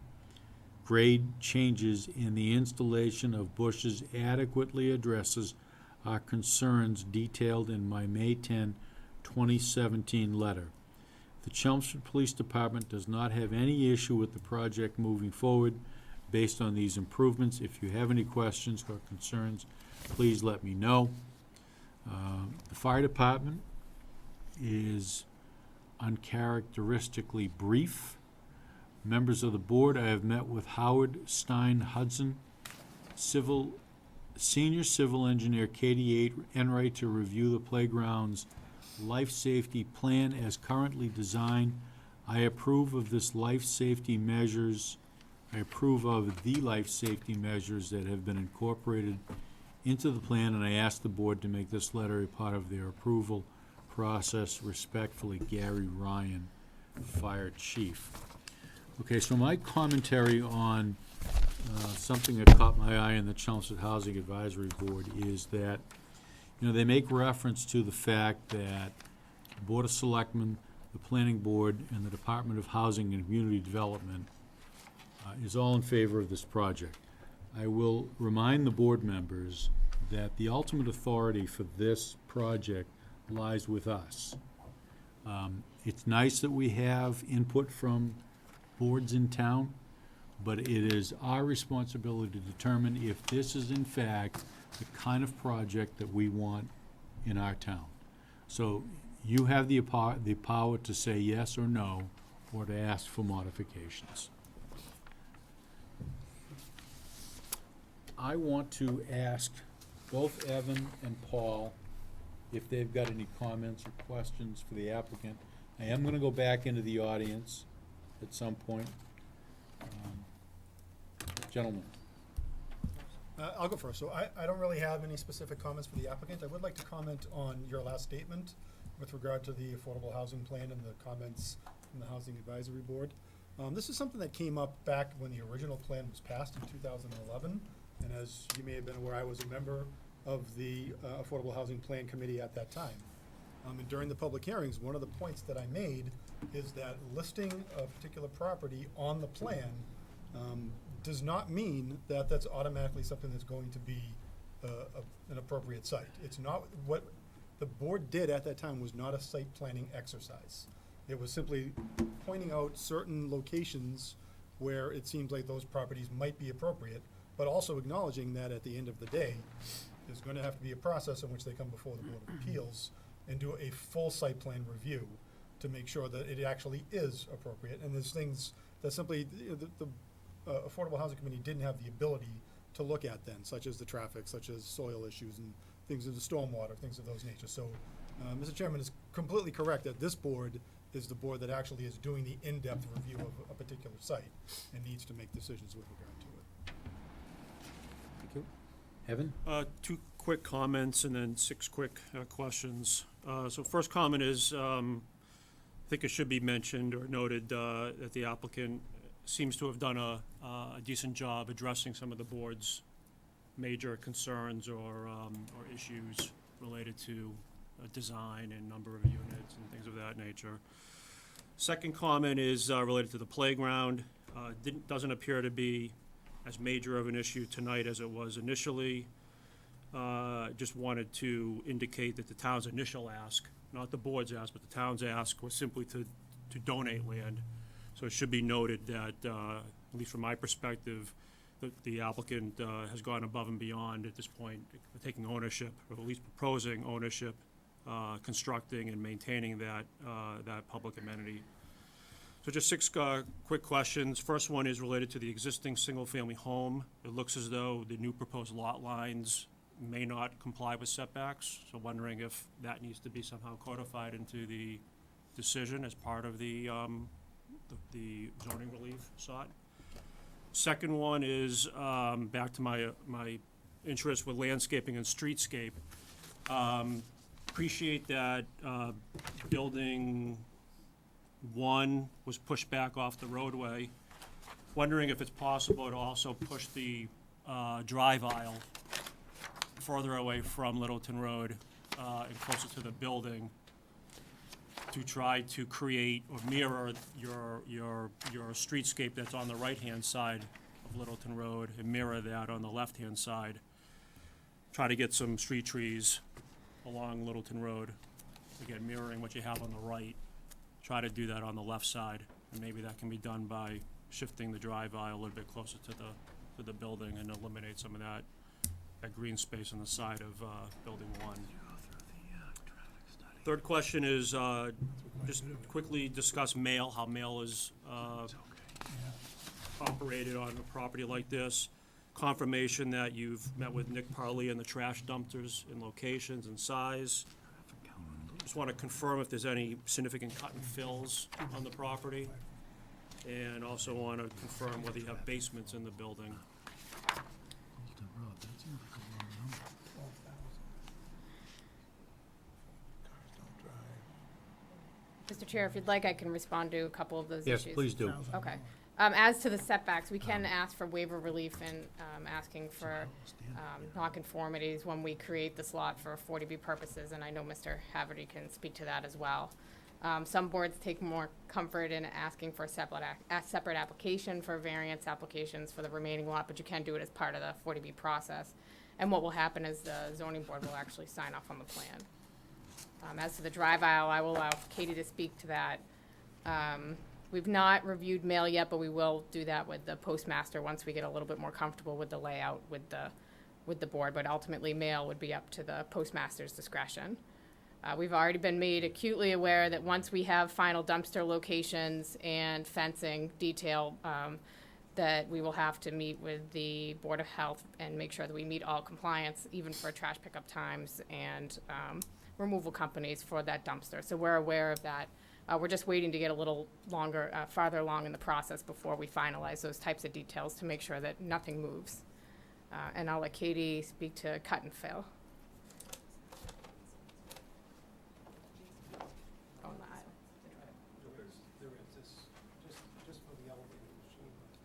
grade changes, and the installation of bushes adequately addresses our concerns detailed in my May 10, 2017 letter. The Chelmsford Police Department does not have any issue with the project moving forward based on these improvements. If you have any questions or concerns, please let me know. The fire department is uncharacteristically brief. Members of the board, I have met with Howard Stein Hudson, senior civil engineer Katie Enright, to review the playground's life safety plan as currently designed. I approve of the life safety measures that have been incorporated into the plan, and I ask the board to make this letter a part of their approval process. Respectfully, Gary Ryan, Fire Chief. Okay, so my commentary on something that caught my eye in the Chelmsford Housing Advisory Board is that, they make reference to the fact that the Board of Selectmen, the Planning Board, and the Department of Housing and Community Development is all in favor of this project. I will remind the board members that the ultimate authority for this project lies with us. It's nice that we have input from boards in town, but it is our responsibility to determine if this is in fact the kind of project that we want in our town. So you have the power to say yes or no, or to ask for modifications. I want to ask both Evan and Paul if they've got any comments or questions for the applicant. I am going to go back into the audience at some point. Gentlemen. I'll go first. So I don't really have any specific comments for the applicant. I would like to comment on your last statement with regard to the affordable housing plan and the comments from the Housing Advisory Board. This is something that came up back when the original plan was passed in 2011. And as you may have been aware, I was a member of the Affordable Housing Plan Committee at that time. And during the public hearings, one of the points that I made is that listing a particular property on the plan does not mean that that's automatically something that's going to be an appropriate site. It's not. What the board did at that time was not a site planning exercise. It was simply pointing out certain locations where it seems like those properties might be appropriate, but also acknowledging that at the end of the day, there's going to have to be a process in which they come before the Board of Appeals and do a full site plan review to make sure that it actually is appropriate. And there's things that simply the Affordable Housing Committee didn't have the ability to look at then, such as the traffic, such as soil issues and things of the stormwater, things of those nature. So, Mr. Chairman is completely correct that this board is the board that actually is doing the in-depth review of a particular site and needs to make decisions with regard to it. Thank you. Evan? 2 quick comments and then 6 quick questions. So first comment is, I think it should be mentioned or noted that the applicant seems to have done a decent job addressing some of the board's major concerns or issues related to design and number of units and things of that nature. Second comment is related to the playground. Doesn't appear to be as major of an issue tonight as it was initially. Just wanted to indicate that the town's initial ask, not the board's ask, but the town's ask, was simply to donate land. So it should be noted that, at least from my perspective, the applicant has gone above and beyond at this point, taking ownership, or at least proposing ownership, constructing and maintaining that public amenity. So just 6 quick questions. First one is related to the existing single-family home. It looks as though the new proposed lot lines may not comply with setbacks, so wondering if that needs to be somehow codified into the decision as part of the zoning relief sought. Second one is back to my interest with landscaping and streetscape. Appreciate that building 1 was pushed back off the roadway. Wondering if it's possible to also push the drive aisle further away from Littleton Road and closer to the building to try to create or mirror your streetscape that's on the right-hand side of Littleton Road and mirror that on the left-hand side. Try to get some street trees along Littleton Road, again, mirroring what you have on the right. Try to do that on the left side, and maybe that can be done by shifting the drive aisle a little bit closer to the building and eliminate some of that green space on the side of building 1. Third question is just quickly discuss mail, how mail is operated on a property like this. Confirmation that you've met with Nick Parley and the trash dumpsters in locations and size. Just want to confirm if there's any significant cut and fills on the property. And also want to confirm whether you have basements in the building. Mr. Chair, if you'd like, I can respond to a couple of those Yes, issues. please do. Okay. As to the setbacks, we can ask for waiver relief in asking for nonconformities when we create this lot for 40B purposes, and I know Mr. Haverty can speak to that as well. Some boards take more comfort in asking for a separate application for variance applications for the remaining lot, but you can do it as part of the 40B process. And what will happen is the zoning board will actually sign off on the plan. As to the drive aisle, I will allow Katie to speak to that. We've not reviewed mail yet, but we will do that with the postmaster once we get a little bit more comfortable with the layout with the board, but ultimately mail would be up to the postmaster's discretion. We've already been made acutely aware that once we have final dumpster locations and fencing detail, that we will have to meet with the Board of Health and make sure that we meet all compliance, even for trash pickup times and removal companies for that dumpster. So we're aware of that. We're just waiting to get a little longer, farther along in the process before we finalize those types of details to make sure that nothing moves. And I'll let Katie speak to cut and fill.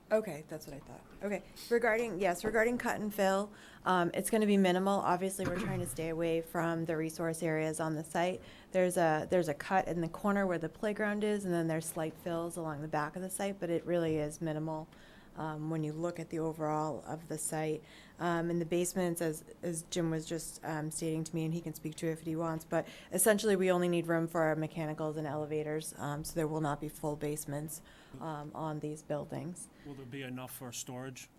Okay, that's what I thought. Okay, regarding cut and fill, it's gonna be minimal. Obviously, we're trying to stay away from the resource areas on the site. There's a cut in the corner where the playground is, and then there's slight fills along the back of the site, but it really is minimal, when you look at the overall of the site. In the basements, as Jim was just stating to me, and he can speak to it if he wants, but essentially, we only need room for our mechanicals and elevators, so there will not be full basements on these buildings. Will there be enough for storage?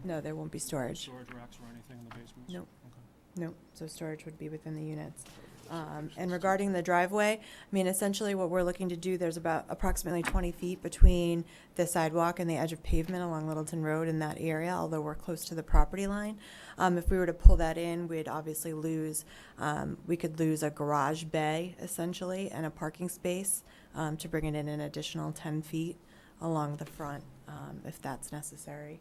No, there won't be storage. Storage racks or anything in the basements? Nope. Okay. Nope, so storage would be within the units. And regarding the driveway, I mean, essentially what we're looking to do, there's about approximately 20 feet between the sidewalk and the edge of pavement along Littleton Road in that area, although we're close to the property line. If we were to pull that in, we'd obviously lose, we could lose a garage bay essentially and a parking space to bring it in an additional 10 feet along the front, if that's necessary.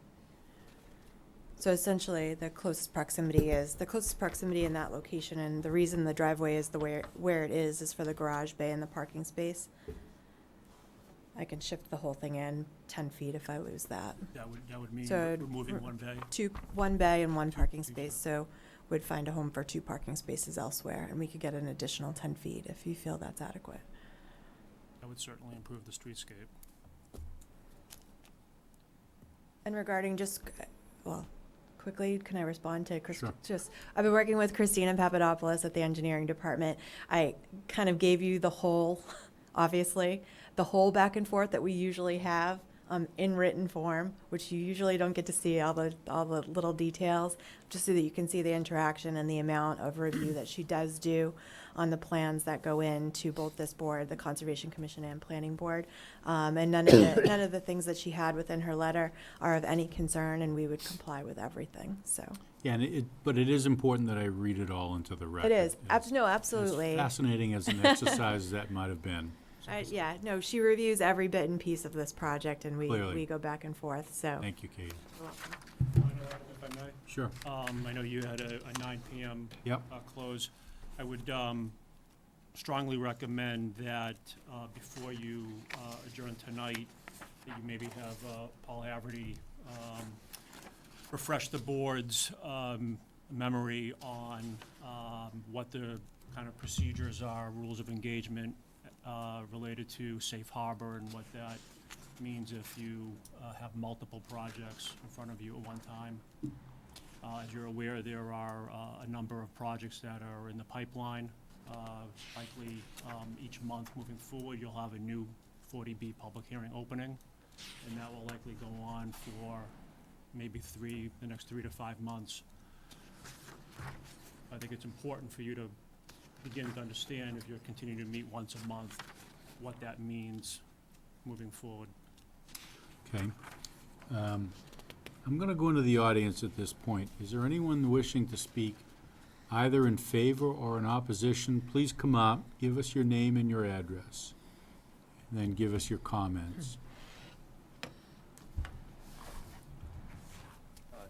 So essentially, the closest proximity in that location, and the reason the driveway is where it is for the garage bay and the parking space. I can shift the whole thing in 10 feet if I lose that. That would mean So removing one bay? One bay and one parking space, so we'd find a home for 2 parking spaces elsewhere, and we could get an additional 10 feet if you feel that's adequate. That would certainly improve the streetscape. And regarding quickly, can I respond to Chris? Sure. I've been working with Christina Papadopoulos at the engineering department. I kind of gave you the whole, obviously, the whole back and forth that we usually have in written form, which you usually don't get to see all the little details, just so that you can see the interaction and the amount of review that she does do on the plans that go into both this board, the Conservation Commission and Planning Board. And none of the things that she had within her letter are of any concern, and we would comply with everything, so. Yeah, but it is important that I read it all into the record. It is, As no, absolutely. fascinating as an exercise that might have been. Yeah, no, she reviews every bit and piece of this project, and Clearly. we go back and forth, so. Thank you, Katie. You're welcome. If I may? Sure. I know you had a 9 PM Yep. close. I would strongly recommend that before you adjourn tonight, that you maybe have Paul Haverty refresh the board's memory on what the kind of procedures are, rules of engagement related to safe harbor, and what that means if you have multiple projects in front of you at one time. As you're aware, there are a number of projects that are in the pipeline. Likely each month moving forward, you'll have a new 40B public hearing opening, and that will likely go on for maybe the next 3 to 5 months. I think it's important for you to begin to understand, if you're continuing to meet once a month, what that means moving forward. Okay. I'm going to go into the audience at this point. Is there anyone wishing to speak either in favor or in opposition? Please come up, give us your name and your address, and then give us your comments.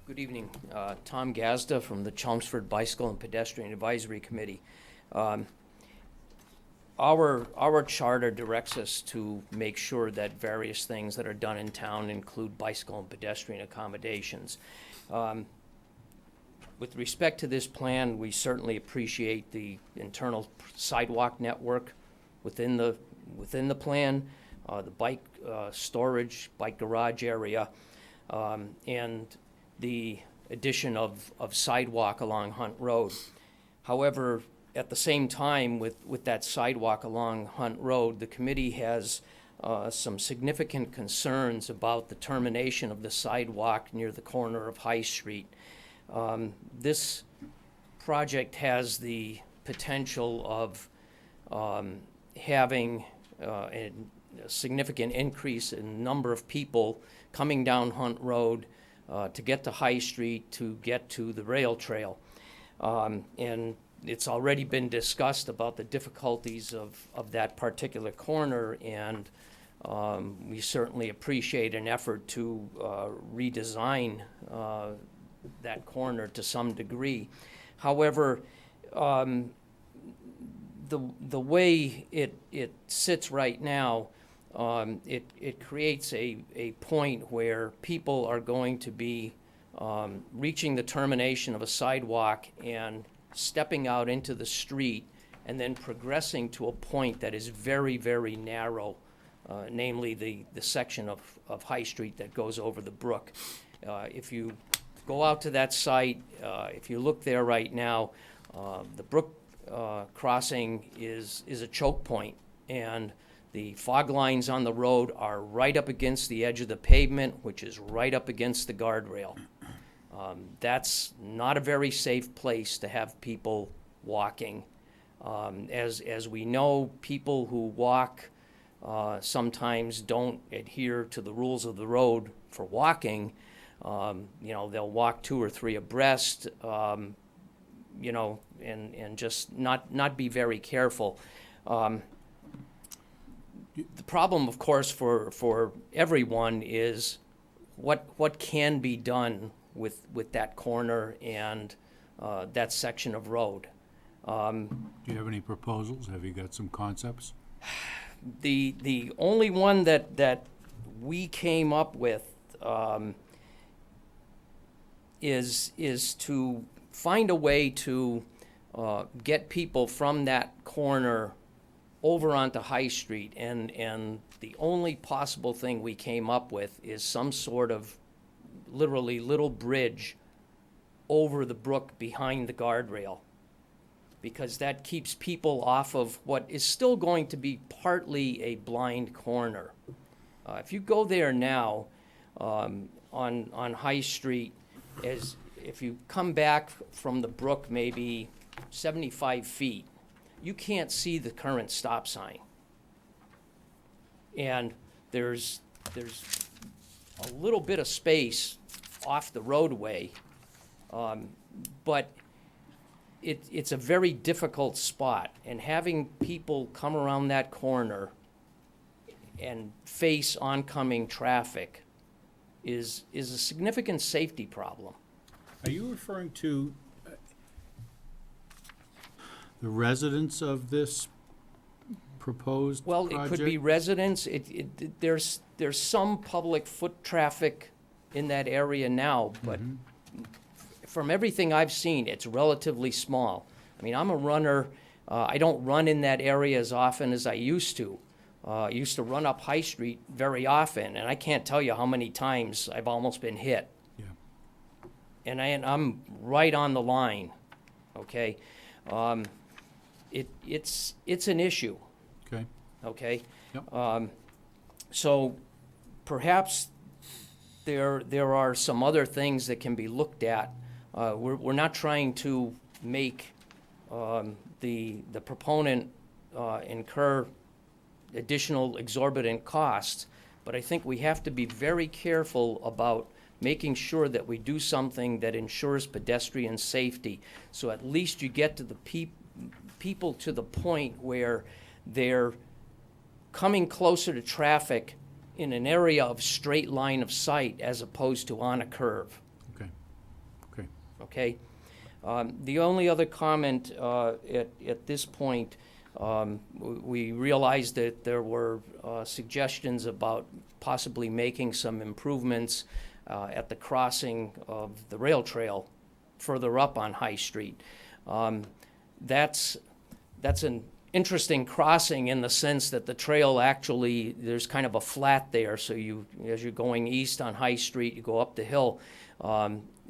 Good evening. Tom Gazda from the Chelmsford Bicycle and Pedestrian Advisory Committee. Our charter directs us to make sure that various things that are done in town include bicycle and pedestrian accommodations. With respect to this plan, we certainly appreciate the internal sidewalk network within the plan, the bike storage, bike garage area, and the addition of sidewalk along Hunt Road. However, at the same time, with that sidewalk along Hunt Road, the committee has some significant concerns about the termination of the sidewalk near the corner of High Street. This project has the potential of having a significant increase in number of people coming down Hunt Road to get to High Street, to get to the rail trail. And it's already been discussed about the difficulties of that particular corner, and we certainly appreciate an effort to redesign that corner to some degree. However, the way it sits right now, it creates a point where people are going to be reaching the termination of a sidewalk and stepping out into the street, and then progressing to a point that is very, very narrow, namely the section of High Street that goes over the brook. If you go out to that site, if you look there right now, the brook crossing is a choke point, and the fog lines on the road are right up against the edge of the pavement, which is right up against the guardrail. That's not a very safe place to have people walking. As we know, people who walk sometimes don't adhere to the rules of the road for walking. They'll walk 2 or 3 abreast, and just not be very careful. The problem, of course, for everyone is what can be done with that corner and that section of road. Do you have any proposals? Have you got some concepts? The only one that we came up with is to find a way to get people from that corner over onto High Street, and the only possible thing we came up with is some sort of literally little bridge over the brook behind the guardrail, because that keeps people off of what is still going to be partly a blind corner. If you go there now on High Street, if you come back from the brook maybe 75 feet, you can't see the current stop sign. And there's a little bit of space off the roadway, but it's a very difficult spot. And having people come around that corner and face oncoming traffic is a significant safety problem. Are you referring to the residents of this proposed Well, project? it could be residents, there's some public foot traffic in that area now, but from everything I've seen, it's relatively small. I mean, I'm a runner, I don't run in that area as often as I used to. I used to run up High Street very often, and I can't tell you how many times I've almost been hit. Yeah. And I'm right on the line, okay? It's an issue. Okay. Okay? Yep. So perhaps there are some other things that can be looked at. We're not trying to make the proponent incur additional exorbitant costs, but I think we have to be very careful about making sure that we do something that ensures pedestrian safety. So at least you get to the people to the point where they're coming closer to traffic in an area of straight line of sight as opposed to on a curve. Okay. Okay. Okay? The only other comment at this point, we realized that there were suggestions about possibly making some improvements at the crossing of the rail trail further up on High Street. That's an interesting crossing in the sense that the trail actually, there's kind of a flat there, so as you're going east on High Street, you go up the hill,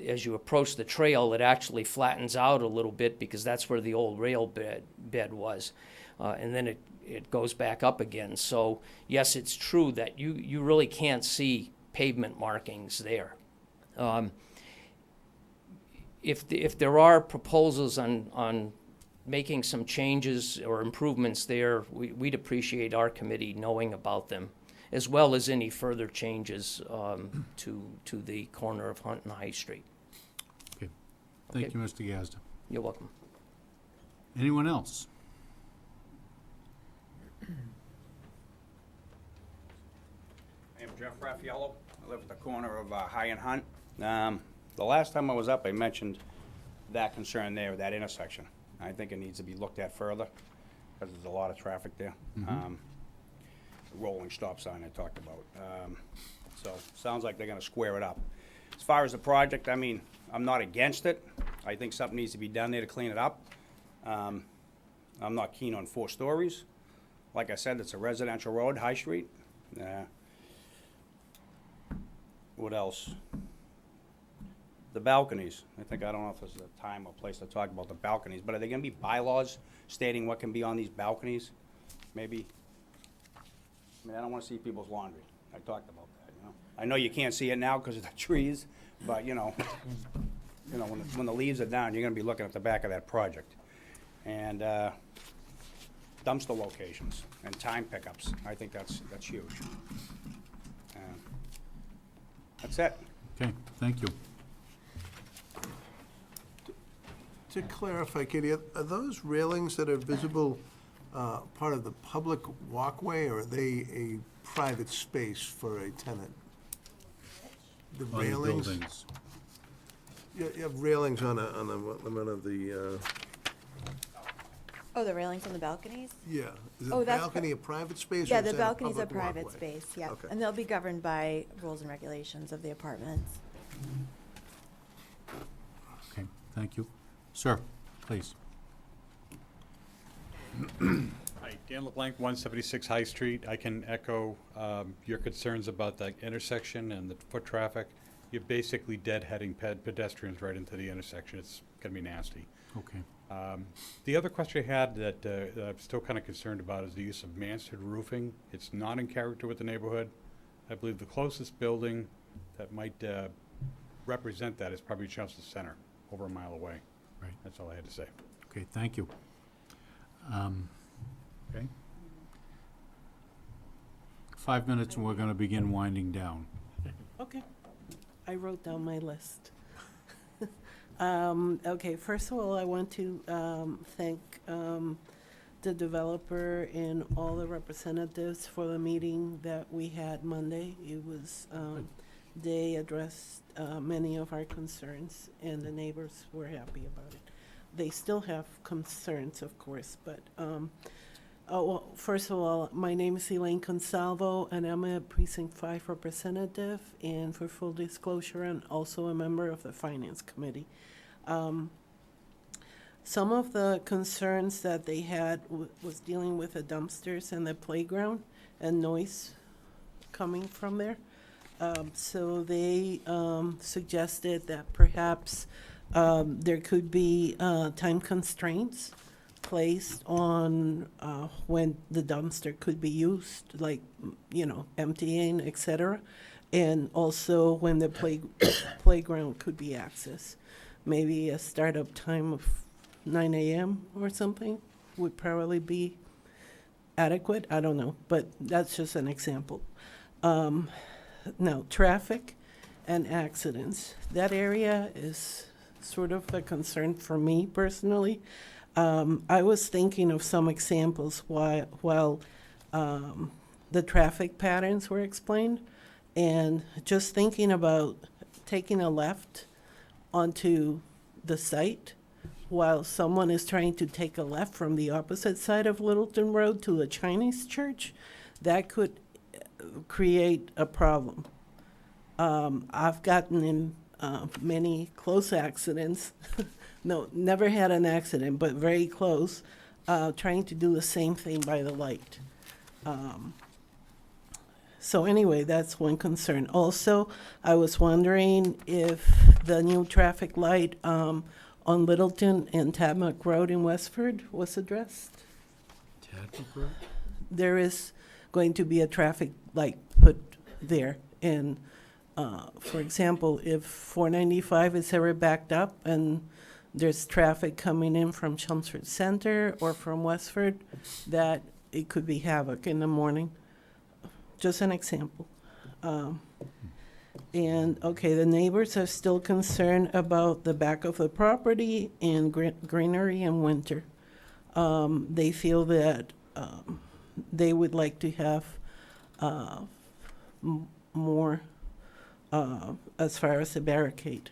as you approach the trail, it actually flattens out a little bit because that's where the old rail bed was. And then it goes back up again. So yes, it's true that you really can't see pavement markings there. If there are proposals on making some changes or improvements there, we'd appreciate our committee knowing about them, as well as any further changes to the corner of Hunt and High Street. Okay. Thank you, Mr. Gazda. You're welcome. Anyone else? I am Jeff Raffaello. I live at the corner of High and Hunt. The last time I was up, I mentioned that concern there, that intersection. I think it needs to be looked at further because there's a lot of traffic there. Rolling stop sign I talked about. So sounds like they're gonna square it up. As far as the project, I mean, I'm not against it. I think something needs to be done there to clean it up. I'm not keen on 4 stories. Like I said, it's a residential road, High Street. What else? The balconies. I don't know if this is a time or place to talk about the balconies, but are there gonna be bylaws stating what can be on these balconies? Maybe. I mean, I don't wanna see people's laundry. I talked about that, you know? I know you can't see it now because of the trees, but you know, when the leaves are down, you're gonna be looking at the back of that project. And, dumpster locations and time pickups. I think that's huge. That's it. Okay, thank you. To clarify, Katie, are those railings that are visible part of the public walkway, or are they a private space for a tenant? The On the railings? buildings. You have railings on one of the, Oh, the railings on the balconies? yeah. Is Oh, the that's balcony a private space, or Yeah, is the that a balcony's a public private walkway? space, yeah. Okay. And they'll be governed by rules and regulations of the apartments. Okay, thank you. Sir, please. Hi, Dan LeBlanc, 176 High Street. I can echo your concerns about the intersection and the foot traffic. You're basically deadheading pedestrians right into the intersection. It's going to be nasty. Okay. The other question I had that I'm still kind of concerned about is the use of mansard roofing. It's not in character with the neighborhood. I believe the closest building that might represent that is probably Chelmsford Center, over a mile away. Right. That's all I had to say. Okay, thank you. Okay. 5 minutes and we're gonna begin winding down. Okay. I wrote down my list. Okay, first of all, I want to thank the developer and all the representatives for the meeting that we had Monday. It was, they addressed many of our concerns, and the neighbors were happy about it. They still have concerns, of course, but, well, first of all, my name is Elaine Consalvo, and I'm a Precinct 5 representative, and for full disclosure, I'm also a member of the Finance Committee. Some of the concerns that they had was dealing with the dumpsters and the playground and noise coming from there. So they suggested that perhaps there could be time constraints placed on when the dumpster could be used, like, emptying, etc., and also when the playground could be accessed. Maybe a startup time of 9 a.m. or something would probably be adequate. I don't know, but that's just an example. Now, traffic and accidents. That area is sort of a concern for me personally. I was thinking of some examples while the traffic patterns were explained, and just thinking about taking a left onto the site while someone is trying to take a left from the opposite side of Littleton Road to the Chinese church, that could create a problem. I've gotten in many close accidents. No, never had an accident, but very close, trying to do the same thing by the light. So anyway, that's one concern. Also, I was wondering if the new traffic light on Littleton and Tadmuck Road in Westford was addressed. Tadmuck Road? There is going to be a traffic light put there. And, for example, if 495 is ever backed up and there's traffic coming in from Chelmsford Center or from Westford, that it could be havoc in the morning. Just an example. And, okay, the neighbors are still concerned about the back of the property and greenery in winter. They feel that they would like to have more as far as the barricade.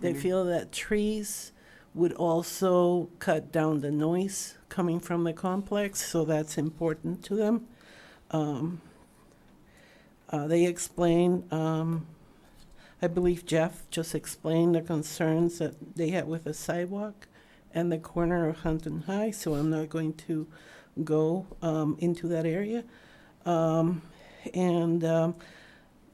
They feel that trees would also cut down the noise coming from the complex, so that's important to them. They explain, I believe Jeff just explained the concerns that they had with the sidewalk and the corner of Hunt and High, so I'm not going to go into that area.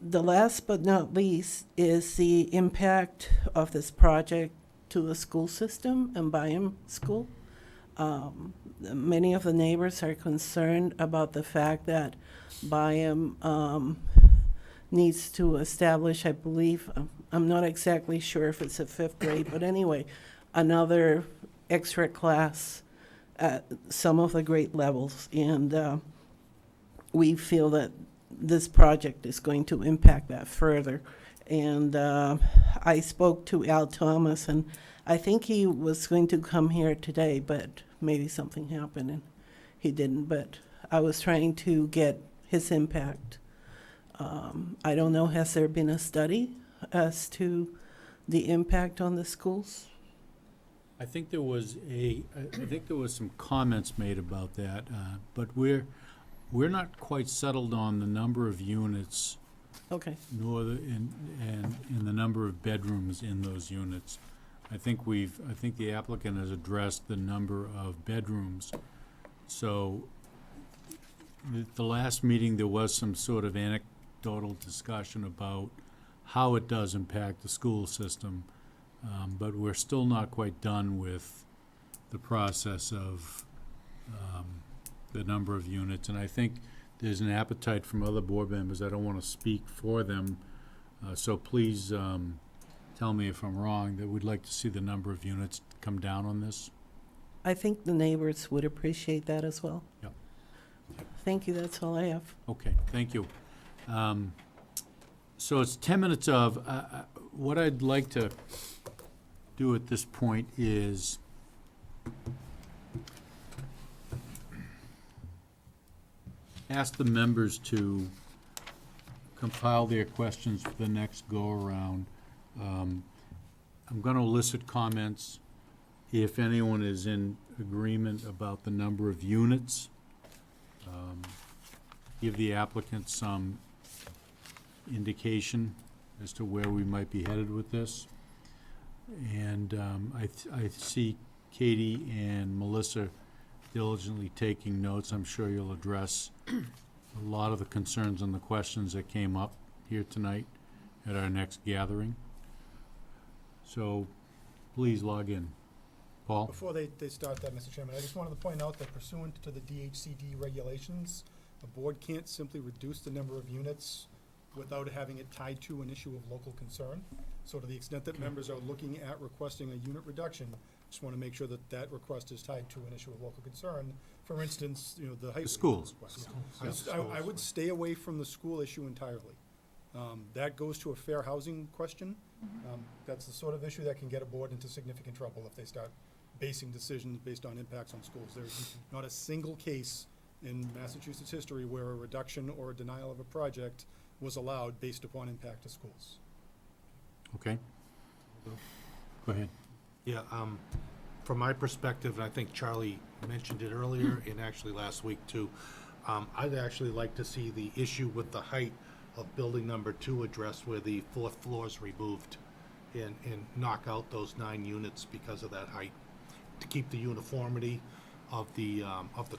The last but not least is the impact of this project to the school system and Byam School. Many of the neighbors are concerned about the fact that Byam needs to establish, I believe, I'm not exactly sure if it's a 5th grade, but anyway, another extra class at some of the grade levels. And we feel that this project is going to impact that further. And I spoke to Al Thomas, and I think he was going to come here today, but maybe something happened and he didn't. But I was trying to get his impact. I don't know, has there been a study as to the impact on the schools? I think there was some comments made about that, but we're not quite settled on the number of units. Okay. Nor and the number of bedrooms in those units. I think the applicant has addressed the number of bedrooms. So the last meeting, there was some sort of anecdotal discussion about how it does impact the school system, but we're still not quite done with the process of the number of units. And I think there's an appetite from other board members. I don't want to speak for them, so please tell me if I'm wrong, that we'd like to see the number of units come down on this. I think the neighbors would appreciate that as well. Yep. Thank you, that's all I have. Okay, thank you. So it's 10 minutes of, what I'd like to do at this point is ask the members to compile their questions for the next go-around. I'm gonna elicit comments if anyone is in agreement about the number of units. Give the applicant some indication as to where we might be headed with this. And I see Katie and Melissa diligently taking notes. I'm sure you'll address a lot of the concerns and the questions that came up here tonight at our next gathering. So please log in. Paul? Before they start that, Mr. Chairman, I just wanted to point out that pursuant to the DHCD regulations, a board can't simply reduce the number of units without having it tied to an issue of local concern. So to the extent that members are looking at requesting a unit reduction, just want to make sure that that request is tied to an issue of local concern. For instance, you know, the height. The schools. request. I would stay away from the school issue entirely. That goes to a fair housing question. That's the sort of issue that can get a board into significant trouble if they start basing decisions based on impacts on schools. There's not a single case in Massachusetts history where a reduction or a denial of a project was allowed based upon impact to schools. Okay. Go ahead. Yeah, from my perspective, and I think Charlie mentioned it earlier and actually last week too, I'd actually like to see the issue with the height of building number 2 addressed where the 4th floor is removed and knock out those 9 units because of that height, to keep the uniformity of the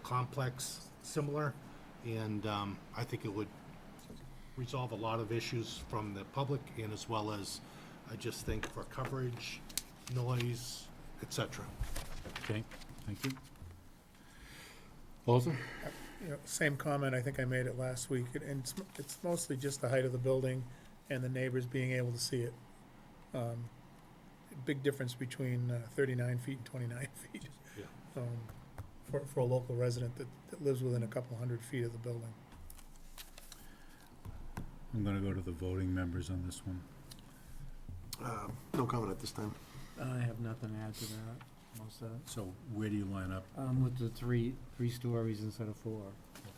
complex similar. And I think it would resolve a lot of issues from the public and as well as, I just think, for coverage, noise, etc. Okay, thank you. Walter? You know, same comment, I think I made it last week, and it's mostly just the height of the building and the neighbors being able to see it. Big difference between 39 feet and 29 feet. Yeah. For a local resident that lives within a couple hundred feet of the building. I'm gonna go to the voting members on this one. No comment at this time. I have nothing to add to that, most of that. So where do you line up? With the three stories instead of 4.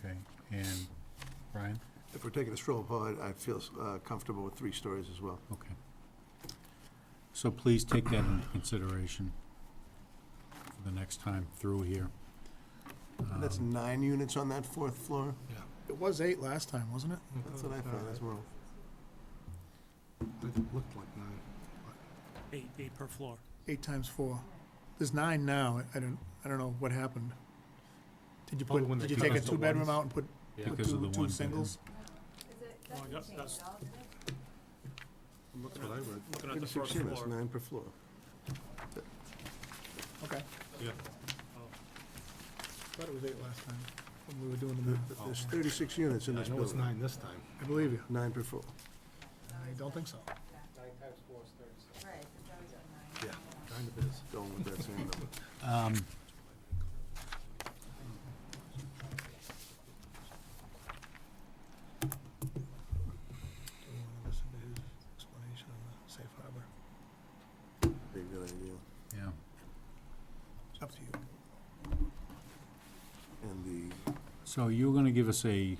Okay, and Brian? If we're taking a stroll apart, I feel comfortable with 3 stories as well. Okay. So please take that into consideration for the next time through here. That's 9 units on that 4th floor? It was 8 last time, wasn't it? That's what I thought as well. It looked like 9. 8 per floor. 8 times 4. There's 9 now. I don't know what happened. Did you Probably when they take took a out the 2-bedroom ones. out and put Yeah. Because of the two ones. singles? Well, I got- that's- That's what I read. Looking at the 36 first units, floor. 9 per floor. Okay. Yeah. Thought it was 8 last time when we were doing the math. There's 36 units in I this know it's building. 9 this time. I believe you. 9 per floor. I don't think so. 9 times 4 is 36. Right, Yeah, kind of is. Going with that same number. Listen to his explanation on the safe harbor. Be a good idea. Yeah. It's up to you. And the, So you're gonna give us a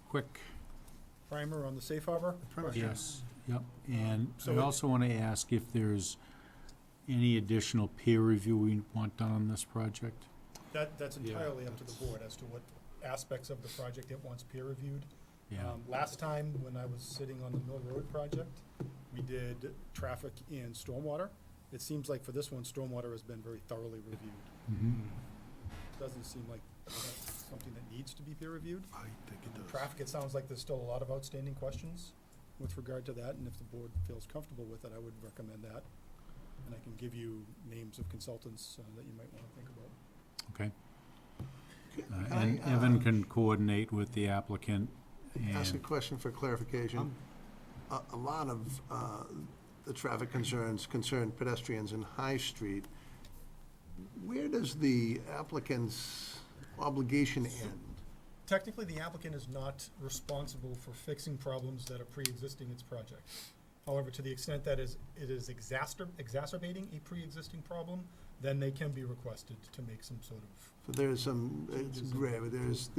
quick, Primer on the safe harbor? yes, yep, and So I it- also wanna ask if there's any additional peer review we want done on this project? That's entirely up to the board as to what aspects of the project it wants peer reviewed. Yeah, Last time, when I was sitting on the Mill Road project, we did traffic and stormwater. It seems like for this one, stormwater has been very thoroughly reviewed. mhm. Doesn't seem like that's something that needs to be peer reviewed. I think it does. Traffic, it sounds like there's still a lot of outstanding questions with regard to that, and if the board feels comfortable with it, I would recommend that. And I can give you names of consultants that you might want to think about. Okay. Can And I, Evan can coordinate with the applicant ask a and, question for clarification. A lot of the traffic concerns concern pedestrians in High Street. Where does the applicant's obligation end? Technically, the applicant is not responsible for fixing problems that are pre-existing its project. However, to the extent that it is exacerbating a pre-existing problem, then they can be requested to make some sort of. So there is some, it's Changes in gray, but there is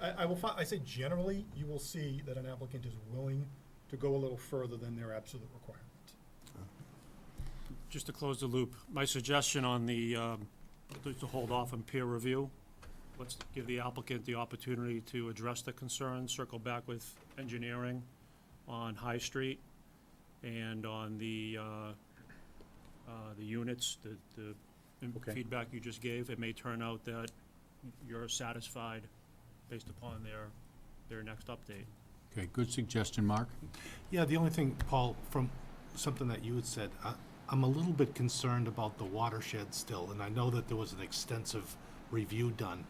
I say generally, you will see that an applicant is willing to go a little further than their absolute requirement. Just to close the loop, my suggestion on the, to hold off on peer review. Let's give the applicant the opportunity to address the concerns, circle back with engineering on High Street and on the units, the Okay. feedback you just gave. It may turn out that you're satisfied based upon their next update. Okay, good suggestion, Mark. Yeah, the only thing, Paul, from something that you had said, I'm a little bit concerned about the watershed still, and I know that there was an extensive review done,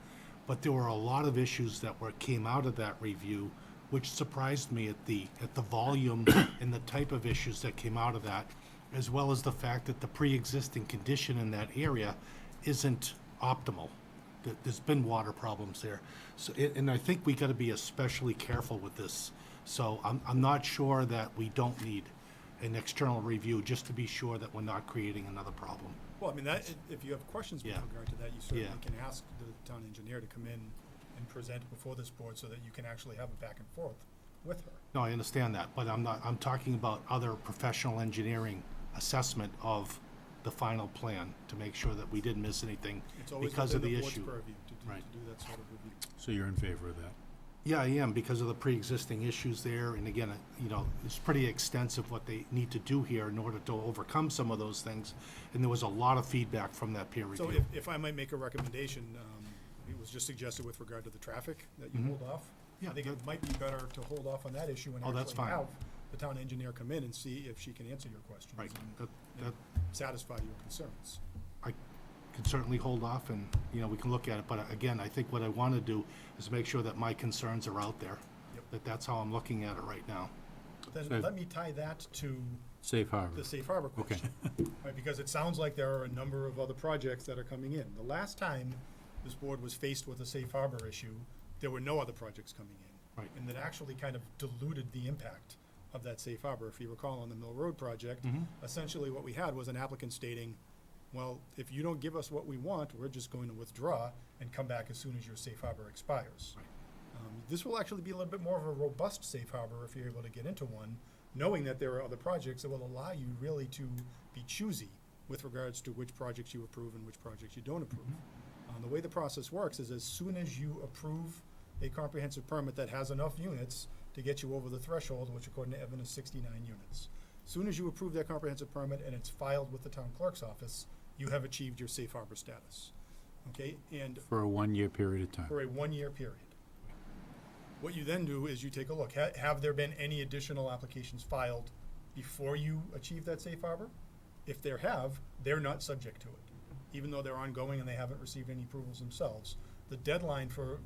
but there were a lot of issues that came out of that review, which surprised me at the volume and the type of issues that came out of that, as well as the fact that the pre-existing condition in that area isn't optimal. There's been water problems there. So, and I think we gotta be especially careful with this. So I'm not sure that we don't need an external review, just to be sure that we're not creating another problem. Well, I mean, if you have questions with Yeah. regard to that, you certainly Yeah. can ask the town engineer to come in and present before this board so that you can actually have a back and forth with her. No, I understand that, but I'm talking about other professional engineering assessment of the final plan to make sure that we didn't miss anything It's always because of within the the board's issue. purview to Right. do that sort of review. So you're in favor of that? Yeah, I am, because of the pre-existing issues there, and again, it's pretty extensive what they need to do here in order to overcome some of those things, and there was a lot of feedback from that peer So review. if I might make a recommendation, it was just suggested with regard to the traffic, that you Mhm. hold off. Yeah, I think it might be better to hold off on that issue and Oh, that's actually fine. have the town engineer come in and see if she can answer your questions. Right, and that satisfy your concerns. I can certainly hold off and, we can look at it, but again, I think what I want to do is make sure that my concerns are out there. Yep. That's how I'm looking at it right now. Then So- let me tie that to Safe harbor. the safe harbor Okay. question. Right, because it sounds like there are a number of other projects that are coming in. The last time this board was faced with a safe harbor issue, there were no other projects coming in. Right. And that actually kind of diluted the impact of that safe harbor. If you recall on the Mill Road project, Mhm. essentially what we had was an applicant stating, well, if you don't give us what we want, we're just going to withdraw and come back as soon as your safe harbor expires. Right. This will actually be a little bit more of a robust safe harbor if you're able to get into one, knowing that there are other projects that will allow you really to be choosy with regards to which projects you approve and which projects you don't approve. The way the process works is as soon as you approve a comprehensive permit that has enough units to get you over the threshold, which according to Evan is 69 units. As soon as you approve that comprehensive permit and it's filed with the town clerk's office, you have achieved your safe harbor status. Okay, and For a one-year period of time. for a 1-year period. What you then do is you take a look, have there been any additional applications filed before you achieve that safe harbor? If there have, they're not subject to it, even though they're ongoing and they haven't received any approvals themselves. The deadline for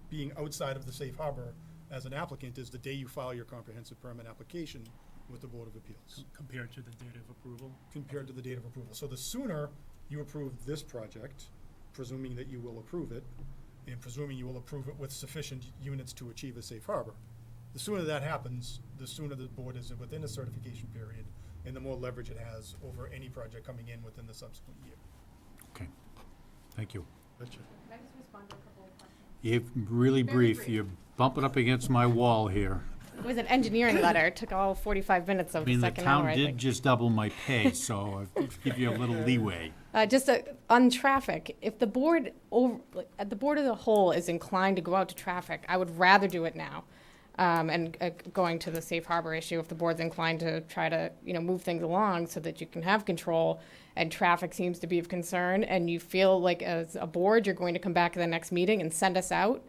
being outside of the safe harbor as an applicant is the day you file your comprehensive permit application with the Board of Appeals, Compared to the date of approval? compared to the date of approval. So the sooner you approve this project, presuming that you will approve it, and presuming you will approve it with sufficient units to achieve a safe harbor, the sooner that happens, the sooner the board is within a certification period, and the more leverage it has over any project coming in within the subsequent year. Okay, thank you. Can I just respond to a couple of questions? You're really Very brief. brief. You're bumping up against my wall here. It was an engineering letter. It took all 45 minutes I of mean, the the second hour, town I did think. just double my pay, so I give you a little leeway. Just on traffic, if the board, the board as a whole is inclined to go out to traffic, I would rather do it now. And going to the safe harbor issue, if the board's inclined to try to, move things along so that you can have control and traffic seems to be of concern and you feel like as a board, you're going to come back at the next meeting and send us out,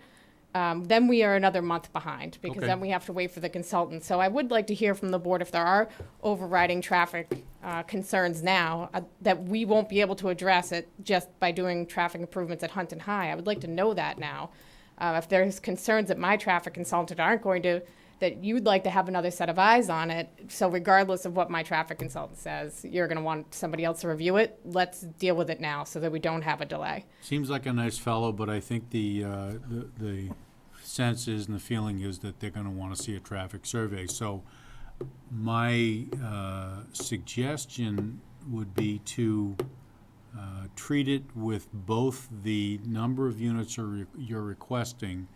then we are another month behind because Okay. then we have to wait for the consultant. So I would like to hear from the board if there are overriding traffic concerns now that we won't be able to address it just by doing traffic improvements at Hunt and High. I would like to know that now. If there's concerns that my traffic consultant aren't going to, that you'd like to have another set of eyes on it, so regardless of what my traffic consultant says, you're gonna want somebody else to review it, let's deal with it now so that we don't have a delay. Seems like a nice fellow, but I think the sense is and the feeling is that they're gonna wanna see a traffic survey. So my suggestion would be to treat it with both the number of units you're requesting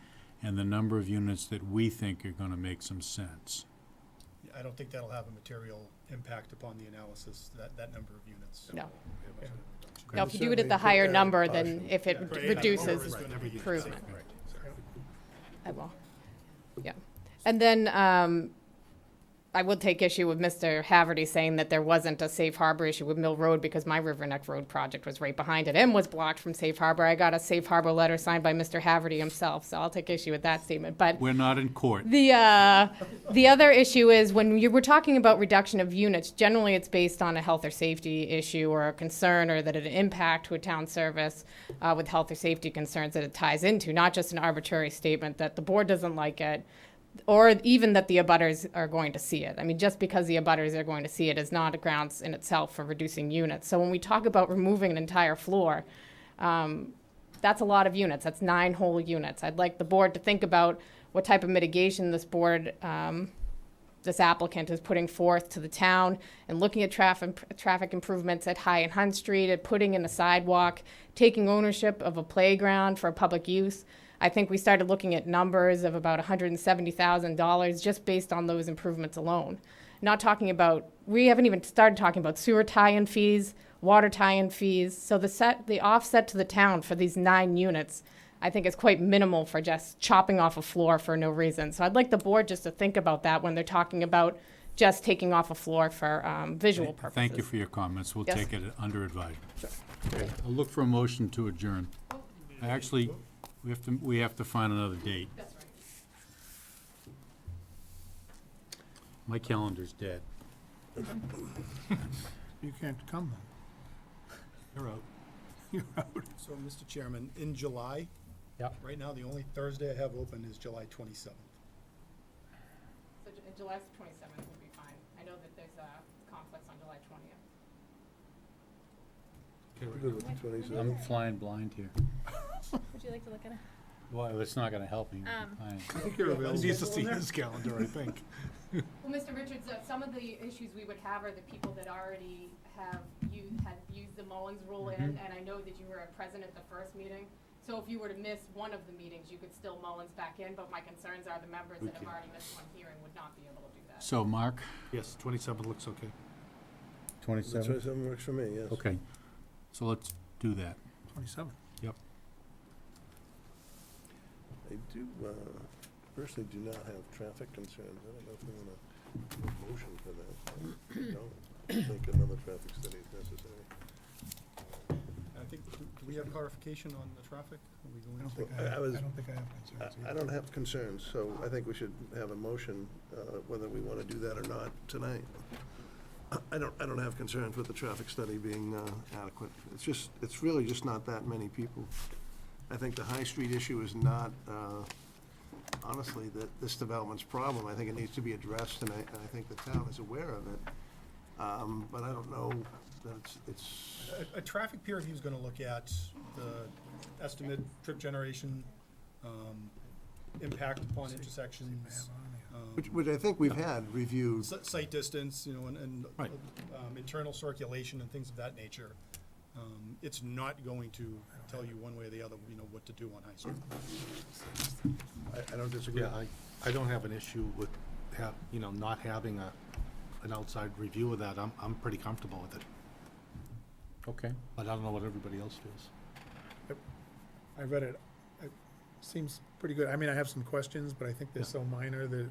and the number of units that we think are gonna make some sense. I don't think that'll have a material impact upon the analysis, that number of units. No. Yeah. Now, if you do it at the Certainly higher could add number, caution. then if it Right. reduces Right. improvement. Right. I will. Yeah. And then, I would take issue with Mr. Haverty saying that there wasn't a safe harbor issue with Mill Road because my River Neck Road project was right behind it and was blocked from safe harbor. I got a safe harbor letter signed by Mr. Haverty himself, so I'll take issue with that statement. But We're not in court. the other issue is when we're talking about reduction of units, generally it's based on a health or safety issue or a concern or that an impact to a town service with health or safety concerns that it ties into, not just an arbitrary statement that the board doesn't like it or even that the abutters are going to see it. I mean, just because the abutters are going to see it is not a grounds in itself for reducing units. So when we talk about removing an entire floor, that's a lot of units. That's 9 whole units. I'd like the board to think about what type of mitigation this board, this applicant is putting forth to the town and looking at traffic improvements at High and Hunt Street, at putting in a sidewalk, taking ownership of a playground for public use. I think we started looking at numbers of about $170,000 just based on those improvements alone. Not talking about, we haven't even started talking about sewer tie-in fees, water tie-in fees. So the offset to the town for these 9 units, I think is quite minimal for just chopping off a floor for no reason. So I'd like the board just to think about that when they're talking about just taking off a floor for visual purposes. Thank you for your comments. We'll Yes. take it under advisement. Okay, I'll look for a motion to adjourn. Actually, we have to find another date. That's right. My calendar's dead. You can't come then. You're out. You're out. So, Mr. Chairman, in July, Yep. right now, the only Thursday I have open is July 27th. So July 27th would be fine. I know that there's conflicts on July 20th. Good with the 27th. I'm flying blind here. Would you like to look at it? Well, it's not gonna help me. I think you're available. He needs to see his calendar, I think. Well, Mr. Richards, some of the issues we would have are the people that already had used the Mullins rule in, and I know that you were present at the first meeting. So if you were to miss one of the meetings, you could still Mullins back in, but my concerns are the members that have already missed one hearing would not be able to do that. So, Mark, Yes, 27th looks okay. 27? 27 works for me, yes. Okay, so let's do that. 27. Yep. I do, personally do not have traffic concerns. I don't know if we want a motion for that. I don't think another traffic study is necessary. I think, do we have clarification on the traffic? Are we going I don't to- think I I have, was- I don't think I have concerns I either. don't have concerns, so I think we should have a motion, whether we want to do that or not tonight. I don't have concerns with the traffic study being adequate. It's really just not that many people. I think the High Street issue is not, honestly, this development's problem. I think it needs to be addressed, and I think the town is aware of it. But I don't know that it's, A traffic peer review is going to look at the estimate, trip generation, impact upon intersections, which I think we've had reviewed. site distance, and Right. internal circulation and things of that nature. It's not going to tell you one way or the other, what to do on High Street. I don't disagree. Yeah, I don't have an issue with not having an outside review of that. I'm pretty comfortable with it, Okay. but I don't know what everybody else feels. I read it. It seems pretty good. I mean, I have some questions, but I think they're so minor that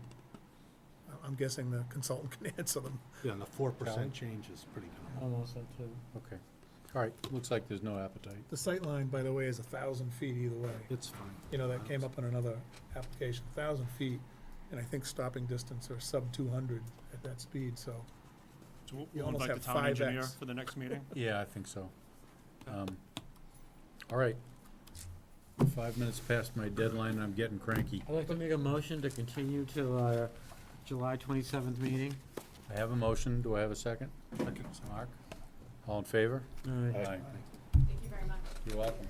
I'm guessing the consultant can answer them. Yeah, and the 4% change is pretty good. Almost that too. Okay. All right, looks like there's no appetite. The sight line, by the way, is 1,000 feet either way. It's fine. That came up in another application, 1,000 feet, and I think stopping distance are sub 200 at that speed, so. So You we'll almost invite the have town engineer 5X. for the next meeting? Yeah, I think so. All right. 5 minutes past my deadline, and I'm getting cranky. I'd like to make a motion to continue to our July 27th meeting. I have a motion. Do I have a second? Mark? All in favor? All right. Aye. Thank you very much. You're welcome.